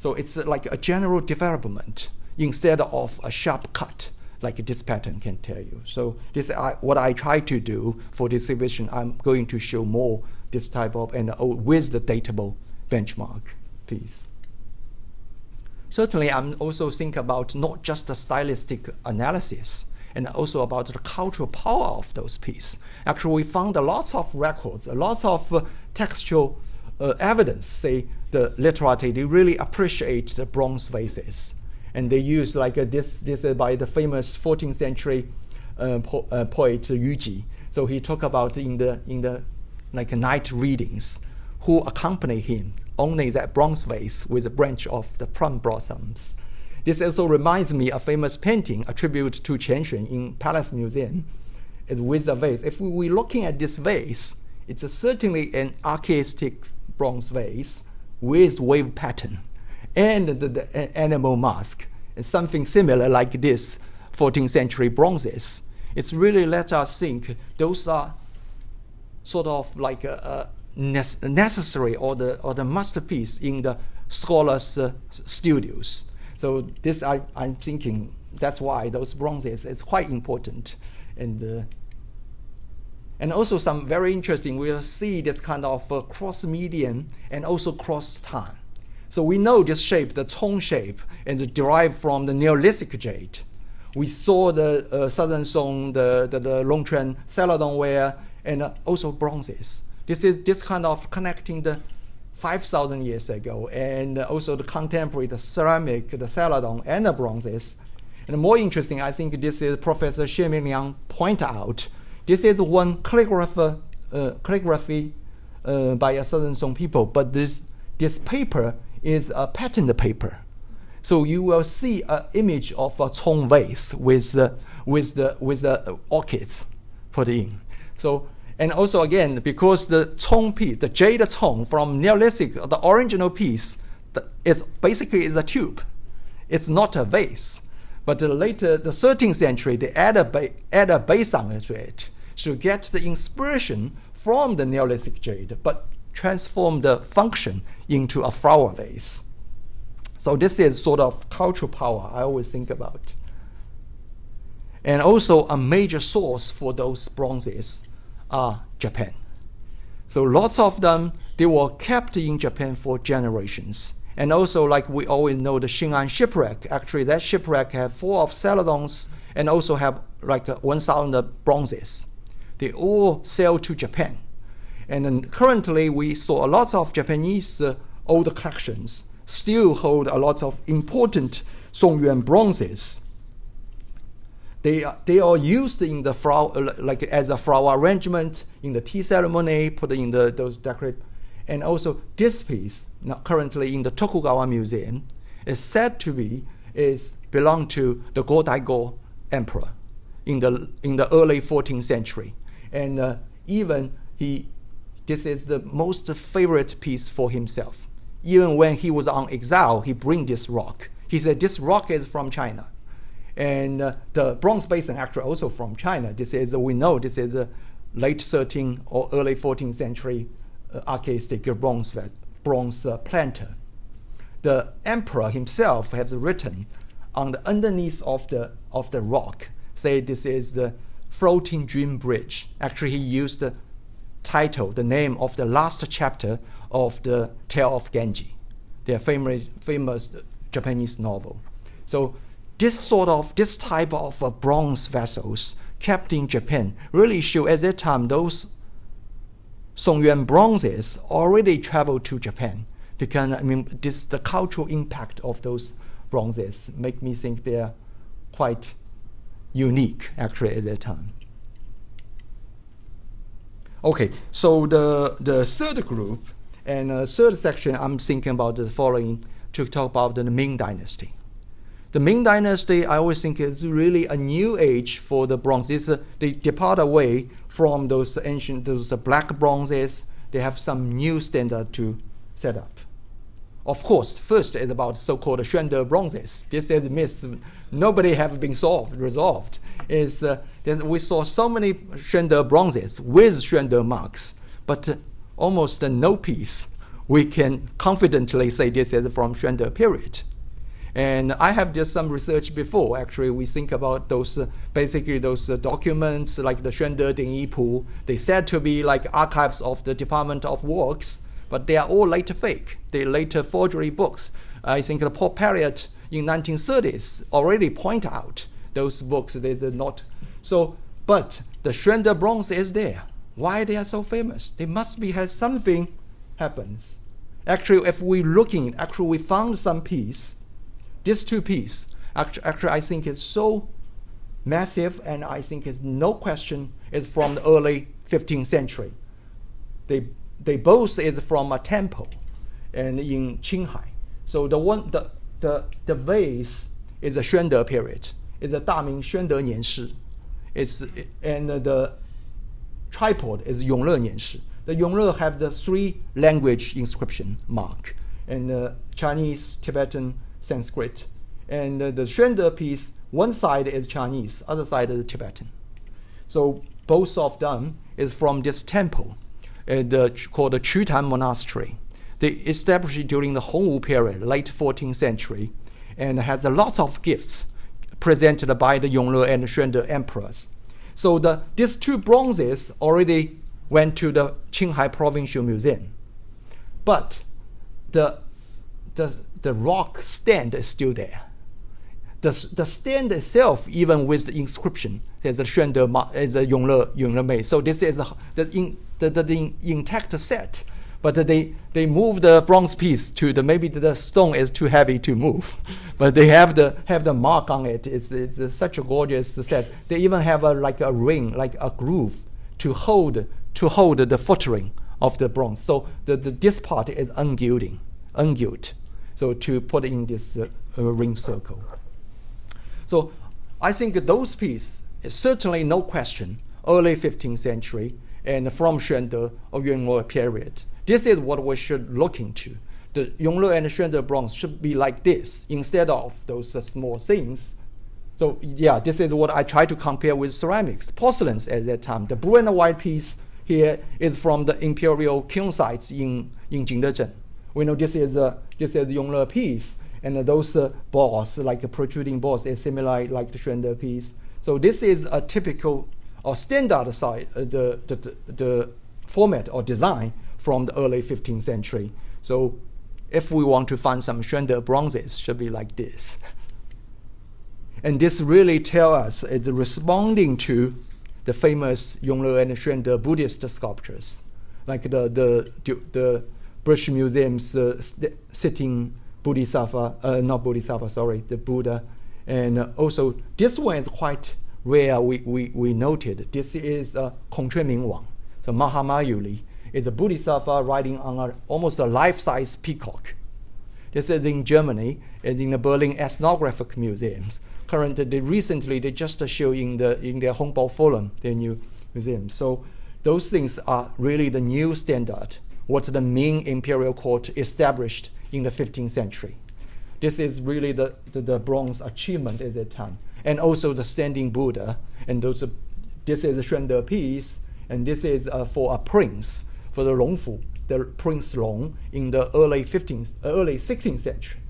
it's like a general development instead of a sharp cut, like this pattern can tell you. So this what I try to do for this exhibition. I'm going to show more this type of, and with the datable benchmark piece. Certainly, I'm also thinking about not just the stylistic analysis, and also about the cultural power of those pieces. Actually, we found a lot of records, a lot of textual evidence, say the literati, they really appreciate the bronze vases. And they use this by the famous 14th century poet Yu Ji. So he talked about in the night readings, who accompany him only that bronze vase with a branch of the plum blossoms. This also reminds me of a famous painting attributed to Chen in Palace Museum. It's with a vase. If we're looking at this vase, it's certainly an archaistic bronze vase with wave pattern and the animal mask, and something similar like this 14th century bronzes. It's really let us think those are sort of like a necessary or the masterpiece in the scholars' studios. So this I'm thinking that's why those bronzes is quite important, and also some very interesting. We'll see this kind of cross medium and also cross time. So we know this shape, the Tong shape, and derived from the Neolithic jade. We saw the Southern Song, the Longquan Celadon ware, and also bronzes. This is this kind of connecting the 5,000 years ago, and also the contemporary, the ceramic, the Celadon, and the bronzes. And more interesting, I think this is Professor Pengliang point out. This is one calligraphy by a Southern Song people, but this paper is a patterned paper. So you will see an image of a Cong vase with the orchids put in. So. And also again, because the Cong piece, the jade Cong from Neolithic, the original piece is basically a tube. It's not a vase. But later, the 13th century, they add a base on it to get the inspiration from the Neolithic jade, but transform the function into a flower vase. So this is sort of cultural power I always think about. And also a major source for those bronzes are Japan. So lots of them, they were kept in Japan for generations. And also, like we always know, the Xin'an shipwreck, actually that shipwreck had 4 of Celadons and also have like 1,000 bronzes. They all sailed to Japan. And then currently we saw a lot of Japanese old collections still hold a lot of important Song-Yuan bronzes. They are used in the flower, like as a flower arrangement in the tea ceremony, put in those decorate, And also this piece, now currently in the Tokugawa Museum, is said to belong to the Go-Daigo emperor in the early 14th century. And this is the most favorite piece for himself. Even when he was on exile, he bring this rock. He said, this rock is from China. And the bronze basin actually also from China. We know this is a late 13th or early 14th century archaistic bronze planter. The emperor himself has written on the underneath of the rock, say this is the floating dream bridge. Actually, he used the title, the name of the last chapter of the Tale of Genji, their famous Japanese novel. So this type of bronze vessels kept in Japan really show at that time those Song-Yuan bronzes already traveled to Japan, because the cultural impact of those bronzes make me think they are quite unique actually at that time. Okay, so the third group and third section, I'm thinking about the following to talk about the Ming Dynasty. The Ming Dynasty, I always think, is really a new age for the bronze. They depart away from those black bronzes. They have some new standard to set up. Of course, first is about so-called Xuande bronzes. This is myths. Nobody have been resolved. We saw so many Xuande bronzes with Xuande marks, but almost no piece we can confidently say this is from Xuande period. And I have done some research before. Actually, we think about those documents like the Xuande Dingyi Pu. They said to be like archives of the Department of Works, but they are all later fake. They later forgery books. I think the Paul Perriott in 1930s already point out those books. They did not. So, but the Xuande bronze is there. Why they are so famous? They must be has something happens. Actually, if we looking, we found some piece. These two pieces, actually, I think is so massive, and I think is no question is from the early 15th century. They both is from a temple, and in Qinghai. So the vase is a Xuande period. It's a Daming Xuande Nianshi. And the tripod is Yongle Nianshi. The Yongle have the 3 language inscription mark, and Chinese, Tibetan, Sanskrit. And the Xuande piece, one side is Chinese, other side is Tibetan. So both of them is from this temple called the Chutan Monastery. They established during the Hongwu period, late 14th century, and has a lot of gifts presented by the Yongle and Xuande emperors. So these 2 bronzes already went to the Qinghai Provincial Museum. But the rock stand is still there. The stand itself, even with the inscription, there's a Xuande is a Yongle made. So this is the intact set. But they move the bronze piece to maybe the stone is too heavy to move, but they have the mark on it. It's such a gorgeous set. They even have a ring, like a groove to hold the footering of the bronze. So this part is ungilded. So to put in this ring circle. So I think those pieces is certainly no question early 15th century and from Xuande or Yongle period. This is what we should look into. The Yongle and Xuande bronze should be like this instead of those small things. So yeah, this is what I try to compare with ceramics. Porcelains at that time. The blue and white piece here is from the imperial kiln sites in Jingdezhen. We know this is the Yongle piece, and those balls, like protruding balls, is similar like the Xuande piece. So this is a typical or standard side, the format or design from the early 15th century. So if we want to find some Xuande bronzes, it should be like this. And this really tells us it's responding to the famous Yongle and Xuande Buddhist sculptures, like the British Museum's sitting Bodhisattva, not Bodhisattva, sorry, the Buddha. And also this one is quite rare, we noted. This is Kongchui Ming Wang, so Mahamayuli. is a bodhisattva riding on almost a life-size peacock. This is in Germany, and in the Berlin Ethnographic Museums. Currently, recently they just show in their Humboldt-Forum, their new museum. So those things are really the new standard, what the Ming imperial court established in the 15th century. This is really the bronze achievement at that time. And also the standing Buddha, and this is a Xuande piece, and this is for a prince, for the Longfu, the Prince Long in the early 16th century.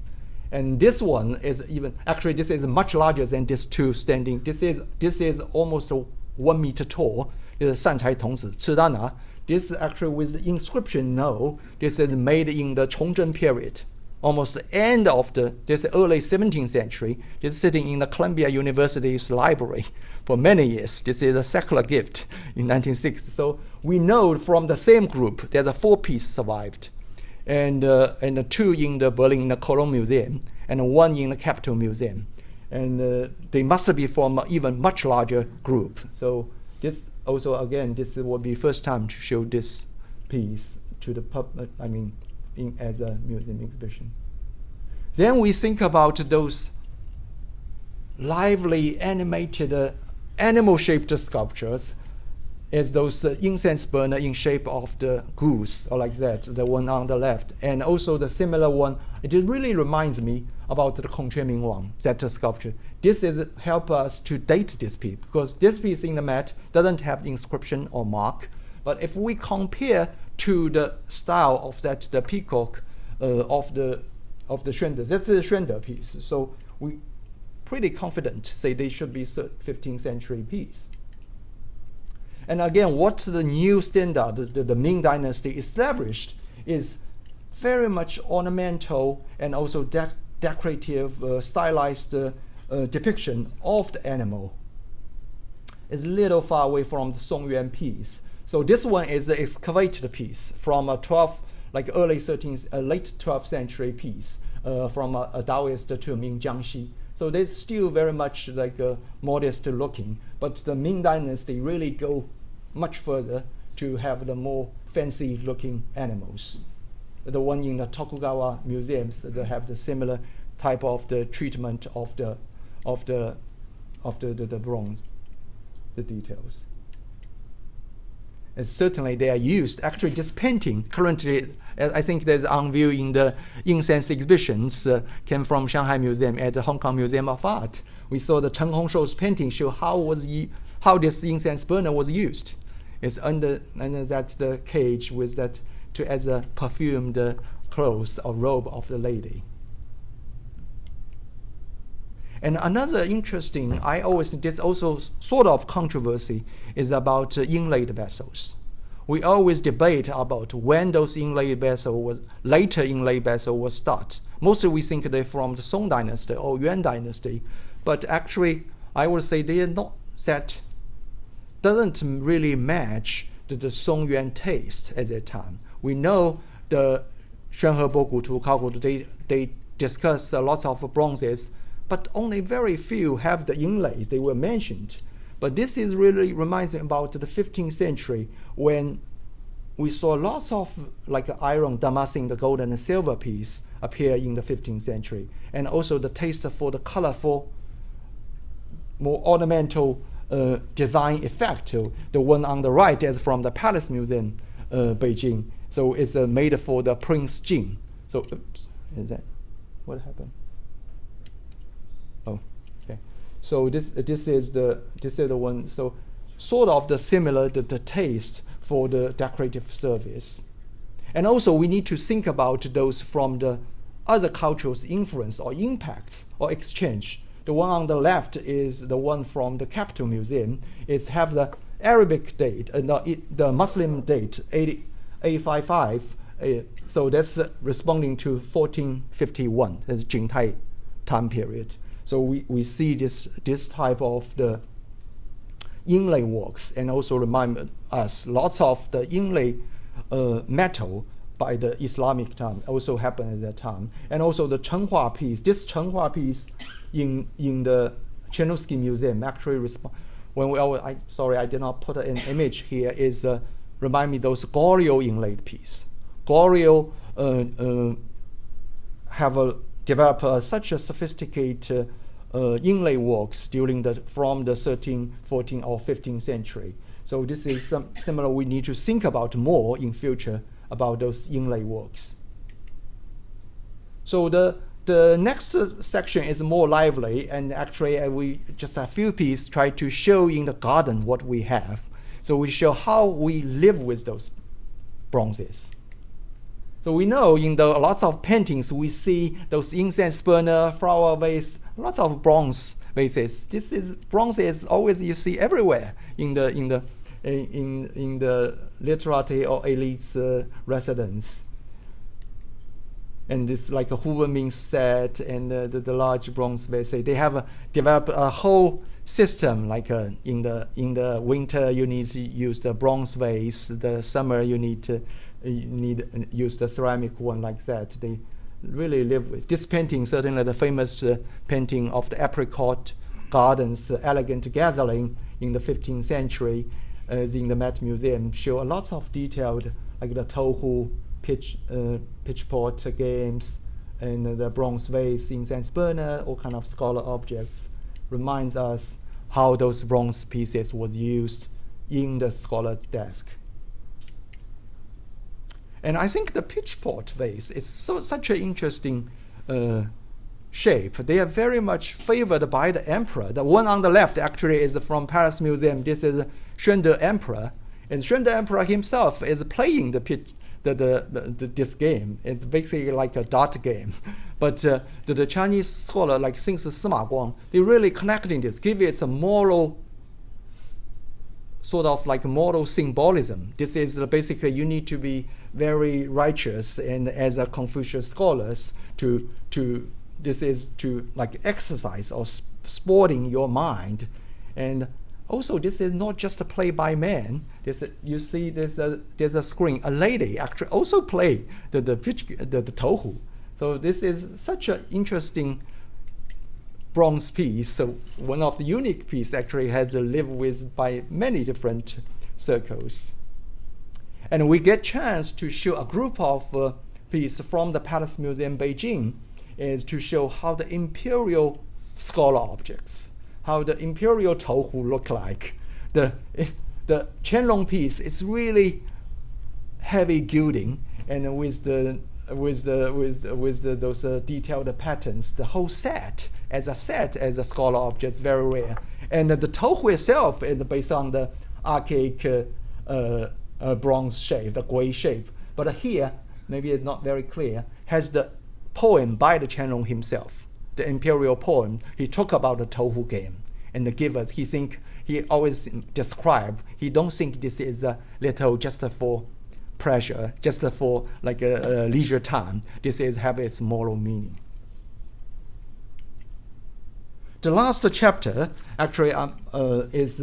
And this one is this is much larger than these two standing. This is almost 1 meter tall. This is Shan Cai Tongzi, Chidana. This is actually with the inscription, no, this is made in the Chongzhen period, almost the end of this early 17th century. This is sitting in the Columbia University's library for many years. This is a secular gift in 1960. So we know from the same group that the 4 pieces survived, and the 2 in the Berlin in the Cologne Museum, and 1 in the Capitol Museum. And they must be from an even much larger group. So this also, again, this will be first time to show this piece to the public, as a museum exhibition. Then we think about those lively, animated, animal-shaped sculptures as those incense burner in shape of the goose, or like that, the one on the left. And also the similar one, it really reminds me about the Kongquan Wang, that sculpture. This is help us to date this piece, because this piece in the mat doesn't have inscription or mark. But if we compare to the style of the peacock of the Xuande, that's the Xuande piece. So we pretty confident say they should be 15th century piece. And again, what's the new standard the Ming Dynasty established is very much ornamental and also decorative, stylized depiction of the animal. It's a little far away from the Song-Yuan piece. So this one is an excavated piece from a 12th, like early 13th, late 12th century piece from a Taoist tomb in Jiangxi. So they're still very much like modest looking, but the Ming Dynasty really go much further to have the more fancy looking animals. The one in the Tokugawa museums, they have the similar type of the treatment of the bronze, the details. And certainly they are used. Actually, this painting currently, I think there's on view in the incense exhibitions, came from Shanghai Museum at the Hong Kong Museum of Art. We saw the Chen Hongshou's painting show how this incense burner was used. It's under that the cage with that as a perfumed clothes or robe of the lady. And another interesting, this also sort of controversy is about inlaid vessels. We always debate about when those inlaid vessels later inlaid vessel was start. Mostly we think they're from the Song Dynasty or Yuan Dynasty, but actually I would say they are not that, doesn't really match the Song-Yuan taste at that time. We know the Xuanhe Bogutu, Kaogutu, they discuss lots of bronzes, but only very few have the inlays. They were mentioned. But this is really reminds me about the 15th century when we saw lots of like iron damascene, the gold and the silver piece appear in the 15th century. And also the taste for the colorful, more ornamental design effect. The one on the right is from the Palace Museum, Beijing. So it's made for the Prince Jing. So, oops, is that what happened? Oh, okay. So this is the one. So sort of the similar the taste for the decorative service, and also we need to think about those from the other cultures' influence or impacts or exchange. The one on the left is the one from the Capitol Museum. It's have the Arabic date, the Muslim date 855. So that's responding to 1451. That's Jingtai time period. So we see this type of the inlay works, and also remind us lots of the inlay metal by the Islamic time also happened at that time. And also the Chenhua piece. This Chenhua piece in the Chernovsky Museum actually sorry I did not put an image here, is remind me those Goryeo inlaid piece. Goryeo have developed such a sophisticated inlay works from the 13th, 14th, or 15th century. So this is similar. We need to think about more in future about those inlay works. So the next section is more lively, and actually we just a few pieces try to show in the garden what we have. So we show how we live with those bronzes. So we know in the lots of paintings we see those incense burner, flower vase, lots of bronze vases. This is bronzes always you see everywhere in the literati or elite's residence. And it's like a Hoovermans set and the large bronze vase. They have developed a whole system. Like in the winter you need to use the bronze vase. The summer you need use the ceramic one like that. They really live with this painting. Certainly the famous painting of the apricot gardens, elegant gathering in the 15th century, in the Met Museum, show a lot of detailed like the tohu, pitchpot games, and the bronze vase, incense burner, all kind of scholar objects, reminds us how those bronze pieces was used in the scholar's desk. And I think the pitchpot vase is such an interesting shape. They are very much favored by the emperor. The one on the left actually is from Paris Museum. This is Xuande Emperor, and Xuande Emperor himself is playing this game. It's basically like a dart game. But the Chinese scholar, like since Sima Guang, they really connecting this, give it a moral, sort of like moral symbolism. This is basically you need to be very righteous, and as a Confucius scholars this is to like exercise or sporting your mind. And also this is not just a play by man. You see there's a screen. A lady actually also play the tohu. So this is such an interesting bronze piece. So one of the unique pieces actually had to live with by many different circles. And we get chance to show a group of pieces from the Palace Museum Beijing, is to show how the imperial scholar objects, how the imperial tohu look like. The Qianlong piece is really heavy gilding, and with those detailed patterns, the whole set as a scholar object, very rare. And the tohu itself is based on the archaic bronze shape, the gui shape. But here, maybe it's not very clear, has the poem by the Qianlong himself, the imperial poem. He talked about the tohu game, and the giver, he always describe, he don't think this is a little just for pleasure, just for like a leisure time. This is have its moral meaning. The last chapter actually is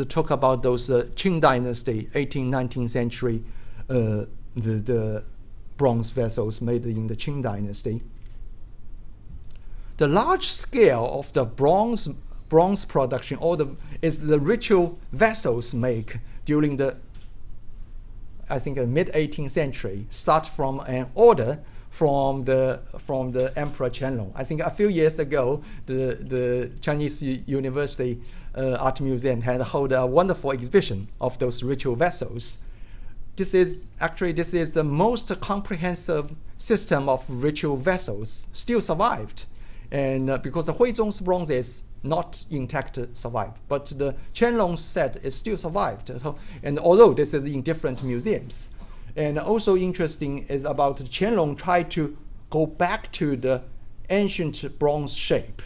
talk about those Qing Dynasty, 18th, 19th century, the bronze vessels made in the Qing Dynasty. The large scale of the bronze production, is the ritual vessels made during the, I think, mid 18th century, start from an order from the Emperor Qianlong. I think a few years ago, the Chinese University Art Museum had held a wonderful exhibition of those ritual vessels. This is the most comprehensive system of ritual vessels still survived. And because the Huizong's bronze is not intact survived, but the Qianlong set is still survived. And although this is in different museums. And also interesting is about Qianlong tried to go back to the ancient bronze shape.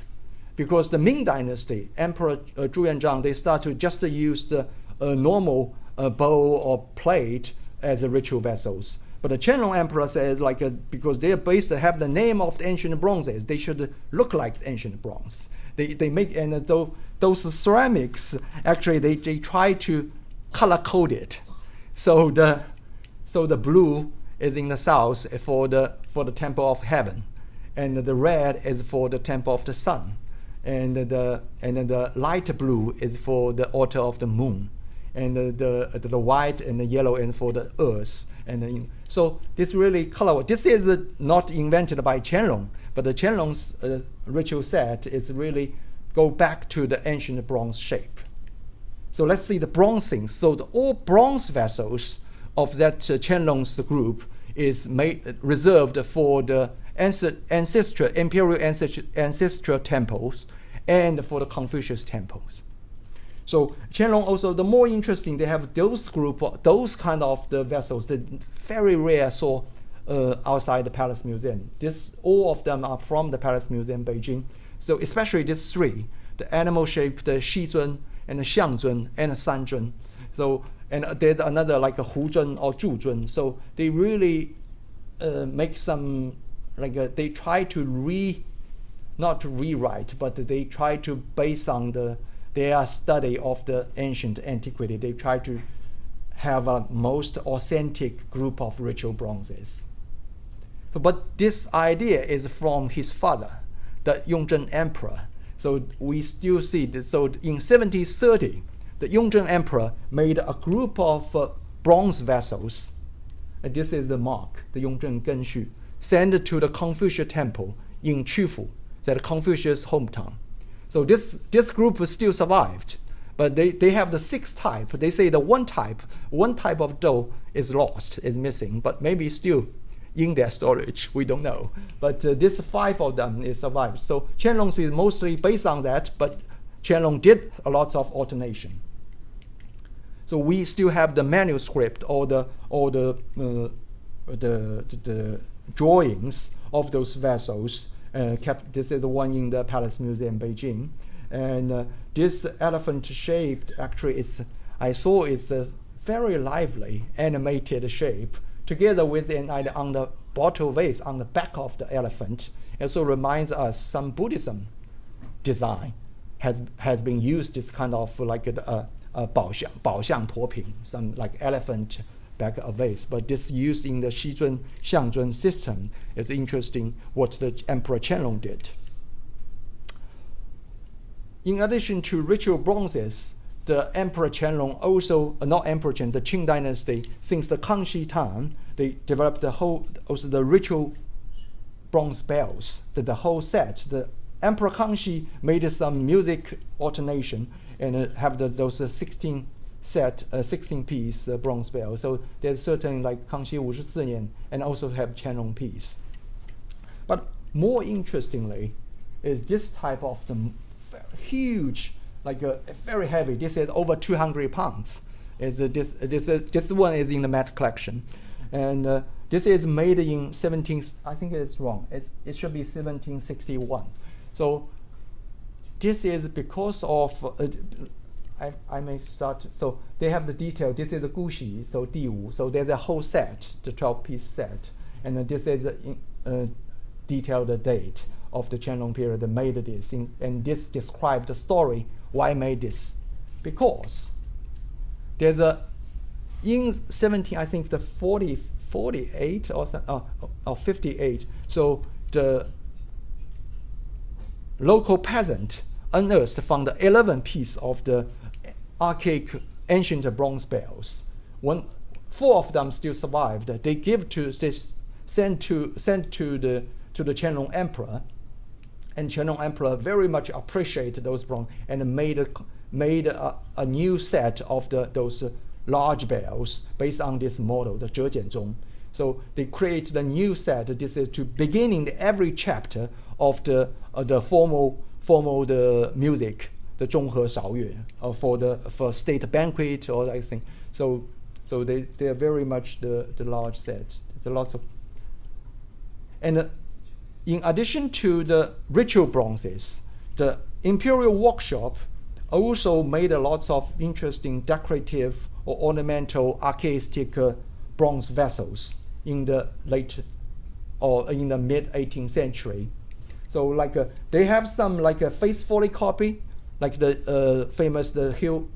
Because the Ming Dynasty, Emperor Zhu Yuanzhang, they start to just use the normal bowl or plate as a ritual vessels. But the Qianlong Emperor said, because they are based to have the name of the ancient bronzes, they should look like the ancient bronze. They make, and those ceramics, actually they try to color code it. So the blue is in the south for the temple of heaven, and the red is for the temple of the sun, and the light blue is for the altar of the moon. and the white and the yellow, and for the earth. And so this really color. This is not invented by Qianlong, but the Qianlong's ritual set is really go back to the ancient bronze shape. So let's see the bronzing. So all bronze vessels of that Qianlong's group is reserved for the imperial ancestral temples and for the Confucius temples. So Qianlong also, the more interesting, they have those kind of the vessels that very rare saw outside the Palace Museum. All of them are from the Palace Museum, Beijing. So especially these three, the animal shape, the Xizun and the Xiangzun and the Sanzun. So, and there's another like a Huzun or Zhuzun. So they really make some, they try to not to rewrite, but they try to, based on their study of the ancient antiquity, they try to have a most authentic group of ritual bronzes. But this idea is from his father, the Yongzheng Emperor. So we still see this. So in 1730, the Yongzheng Emperor made a group of bronze vessels. And this is the mark, the Yongzheng Genshu, sent to the Confucius temple in Qufu, that Confucius' hometown. So this group still survived, but they have the 6 type. They say the one type of dough is lost, is missing, but maybe still in their storage, we don't know. But this 5 of them is survived. So Qianlong is mostly based on that, but Qianlong did a lot of alternation. So we still have the manuscript or the drawings of those vessels. This is the one in the Palace Museum, Beijing, and this elephant-shaped actually I saw it's a very lively animated shape, together with on the bottle vase on the back of the elephant. It also reminds us some Buddhism design has been used, this kind of like a 宝相驼瓶, some like elephant back a vase. But this used in the Xizun Xiangzun system is interesting what the Emperor Qianlong did. In addition to ritual bronzes, the Emperor Qianlong also, not Emperor Qian, the Qing dynasty, since the Kangxi time, they developed also the ritual bronze bells, the whole set. The Emperor Kangxi made some music alternation and have those 16-piece bronze bell. So there's certain like Kangxi 54年 and also have Qianlong piece. But more interestingly is this type of the huge, like very heavy. This is over 200 pounds. This one is in the Met collection, and this is made in 17. I think it's wrong. It should be 1761. So this is because of. I may start. So they have the detail. This is the Guxi, so Di5. So there's a whole set, the 12-piece set, and this is a detailed date of the Qianlong period that made this. And this describes the story why I made this, because there's in 17, I think the 48 or 58. So the local peasant unearthed found 11 pieces of the archaic ancient bronze bells. 4 of them still survived. They sent to the Qianlong Emperor, and Qianlong Emperor very much appreciated those bronze and made a new set of those large bells based on this model, the Zhejianzong. So they created a new set. This is to beginning every chapter of the formal the music, the 中和韶乐, for state banquet or I think. So they are very much the large set. There's a lot of, and in addition to the ritual bronzes, the Imperial Workshop also made a lot of interesting decorative or ornamental archaistic bronze vessels in the late or in the mid 18th century. So they have some like a faithfully copy, like the famous hill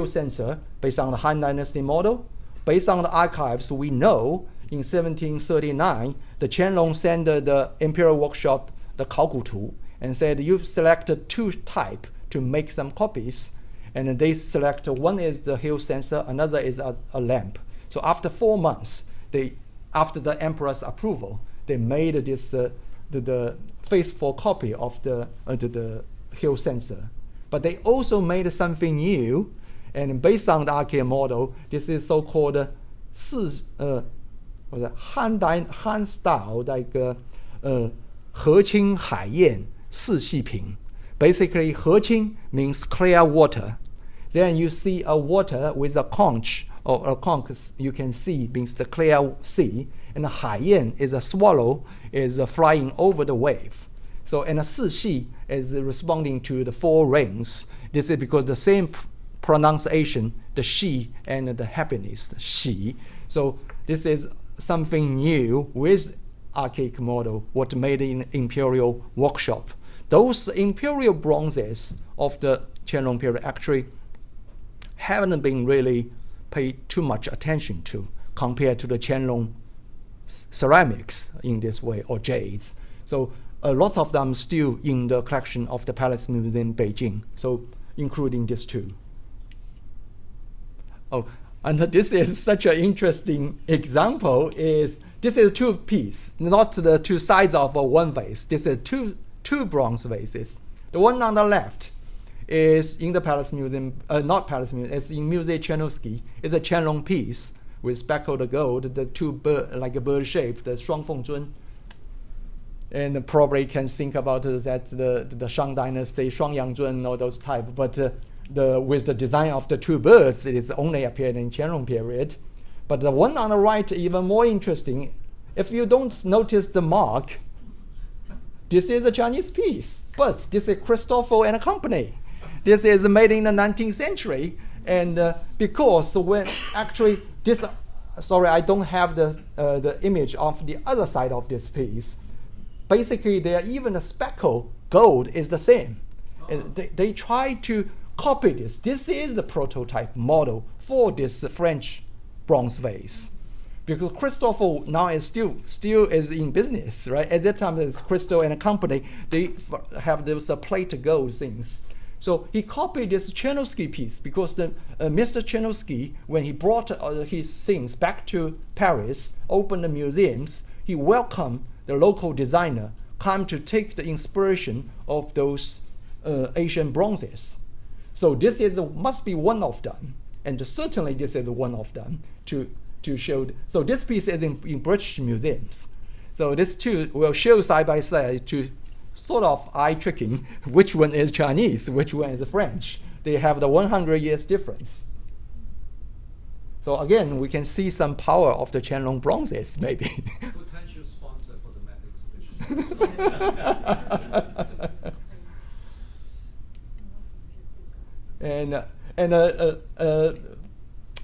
censer based on the Han Dynasty model. Based on the archives, we know in 1739 the Qianlong sent the Imperial Workshop the 考古图 and said you selected 2 types to make some copies, And they select one is the hue censer, another is a lamp. So after 4 months, after the emperor's approval, they made this the faithful copy of the hue censer. But they also made something new, and based on the archaea model, this is so-called Han style, like 和清海晏四细瓶. Basically, 和清 means clear water. Then you see a water with a conch, or a conch you can see means the clear sea. And 海晏 is a swallow, is flying over the wave. So, and a 四细 is responding to the 4 rains. This is because the same pronunciation, the she and the happiness, she. So this is something new with archaic model, what made in imperial workshop. Those imperial bronzes of the Qianlong period actually haven't been really paid too much attention to compared to the Qianlong ceramics in this way, or jades. So lots of them still in the collection of the Palace Museum Beijing, so including this too. Oh, and this is such an interesting example. This is 2 pieces, not the 2 sides of one vase. This is two bronze vases. The one on the left is in the Palace Museum, not Palace Museum, it's in Musée Chernovsky. It's a Qianlong piece with speckled gold, the 2 bird, like a bird shape, the Shuangfengzhun. And probably can think about that the Shang Dynasty, Shuangyangzhun, all those type. But with the design of the 2 birds, it is only appeared in Qianlong period. But the one on the right, even more interesting. If you don't notice the mark, this is a Chinese piece, but this is Christopher and Company. This is made in the 19th century, and because when actually this, sorry, I don't have the image of the other side of this piece. Basically, even the speckle gold is the same. And they try to copy this. This is the prototype model for this French bronze vase. Because Christopher now is still is in business, right? At that time, it's Crystal and Company. They have those plate gold things. So he copied this Chernovsky piece because Mr. Chernovsky, when he brought his things back to Paris, opened the museums, he welcomed the local designer come to take the inspiration of those Asian bronzes. So this must be one of them, and certainly this is one of them to show. So this piece is in British museums. So these 2 will show side by side to sort of eye-tricking which one is Chinese, which one is French. They have the 100 years difference. So again, we can see some power of the Qianlong bronzes, maybe. Potential sponsor for the Met exhibition. And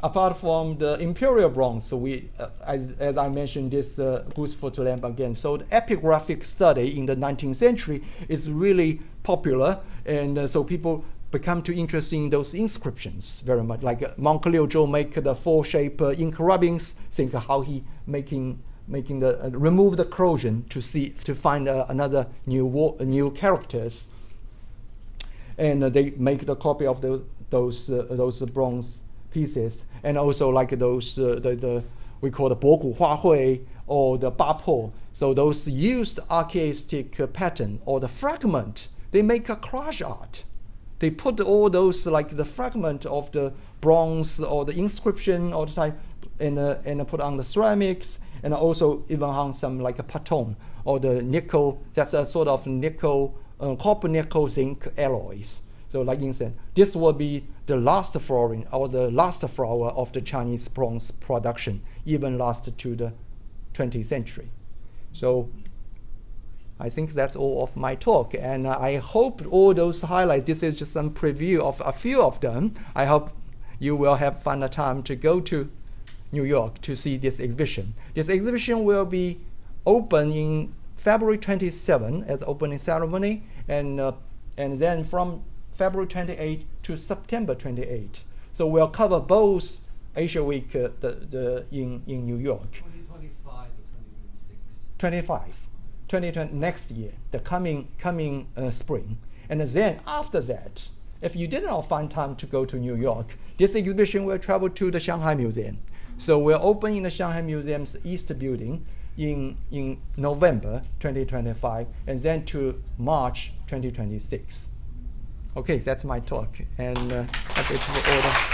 apart from the imperial bronze, we, as I mentioned, this goose foot lamp again. So the epigraphic study in the 19th century is really popular, and so people become too interested in those inscriptions very much. Like Monk Liu Zhou make the 4-shape ink rubbings. Think how he making the remove the corrosion to find another new characters, and they make the copy of those bronze pieces, and also like those we call the Bogu Hua Hui or the Bapo. So those used archaistic pattern or the fragment, they make a collage art. They put all those like the fragment of the bronze or the inscription or the type and put on the ceramics, and also even on some like a paton or the nickel. That's a sort of nickel, copper nickel zinc alloys. So like instance, this will be the last flooring or the last flower of the Chinese bronze production, even last to the 20th century. So I think that's all of my talk, and I hope all those highlights, this is just some preview of a few of them. I hope you will have fun time to go to New York to see this exhibition. This exhibition will be open in February 27 as opening ceremony, and then from February 28 to September 28. So we'll cover both Asia Week in New York. 2025 or 2026? 2020 next year, the coming spring. And then after that, if you did not find time to go to New York, this exhibition will travel to the Shanghai Museum. So we're opening the Shanghai Museum's East Building in November 2025, and then to March 2026. Okay, that's my talk, and happy to order.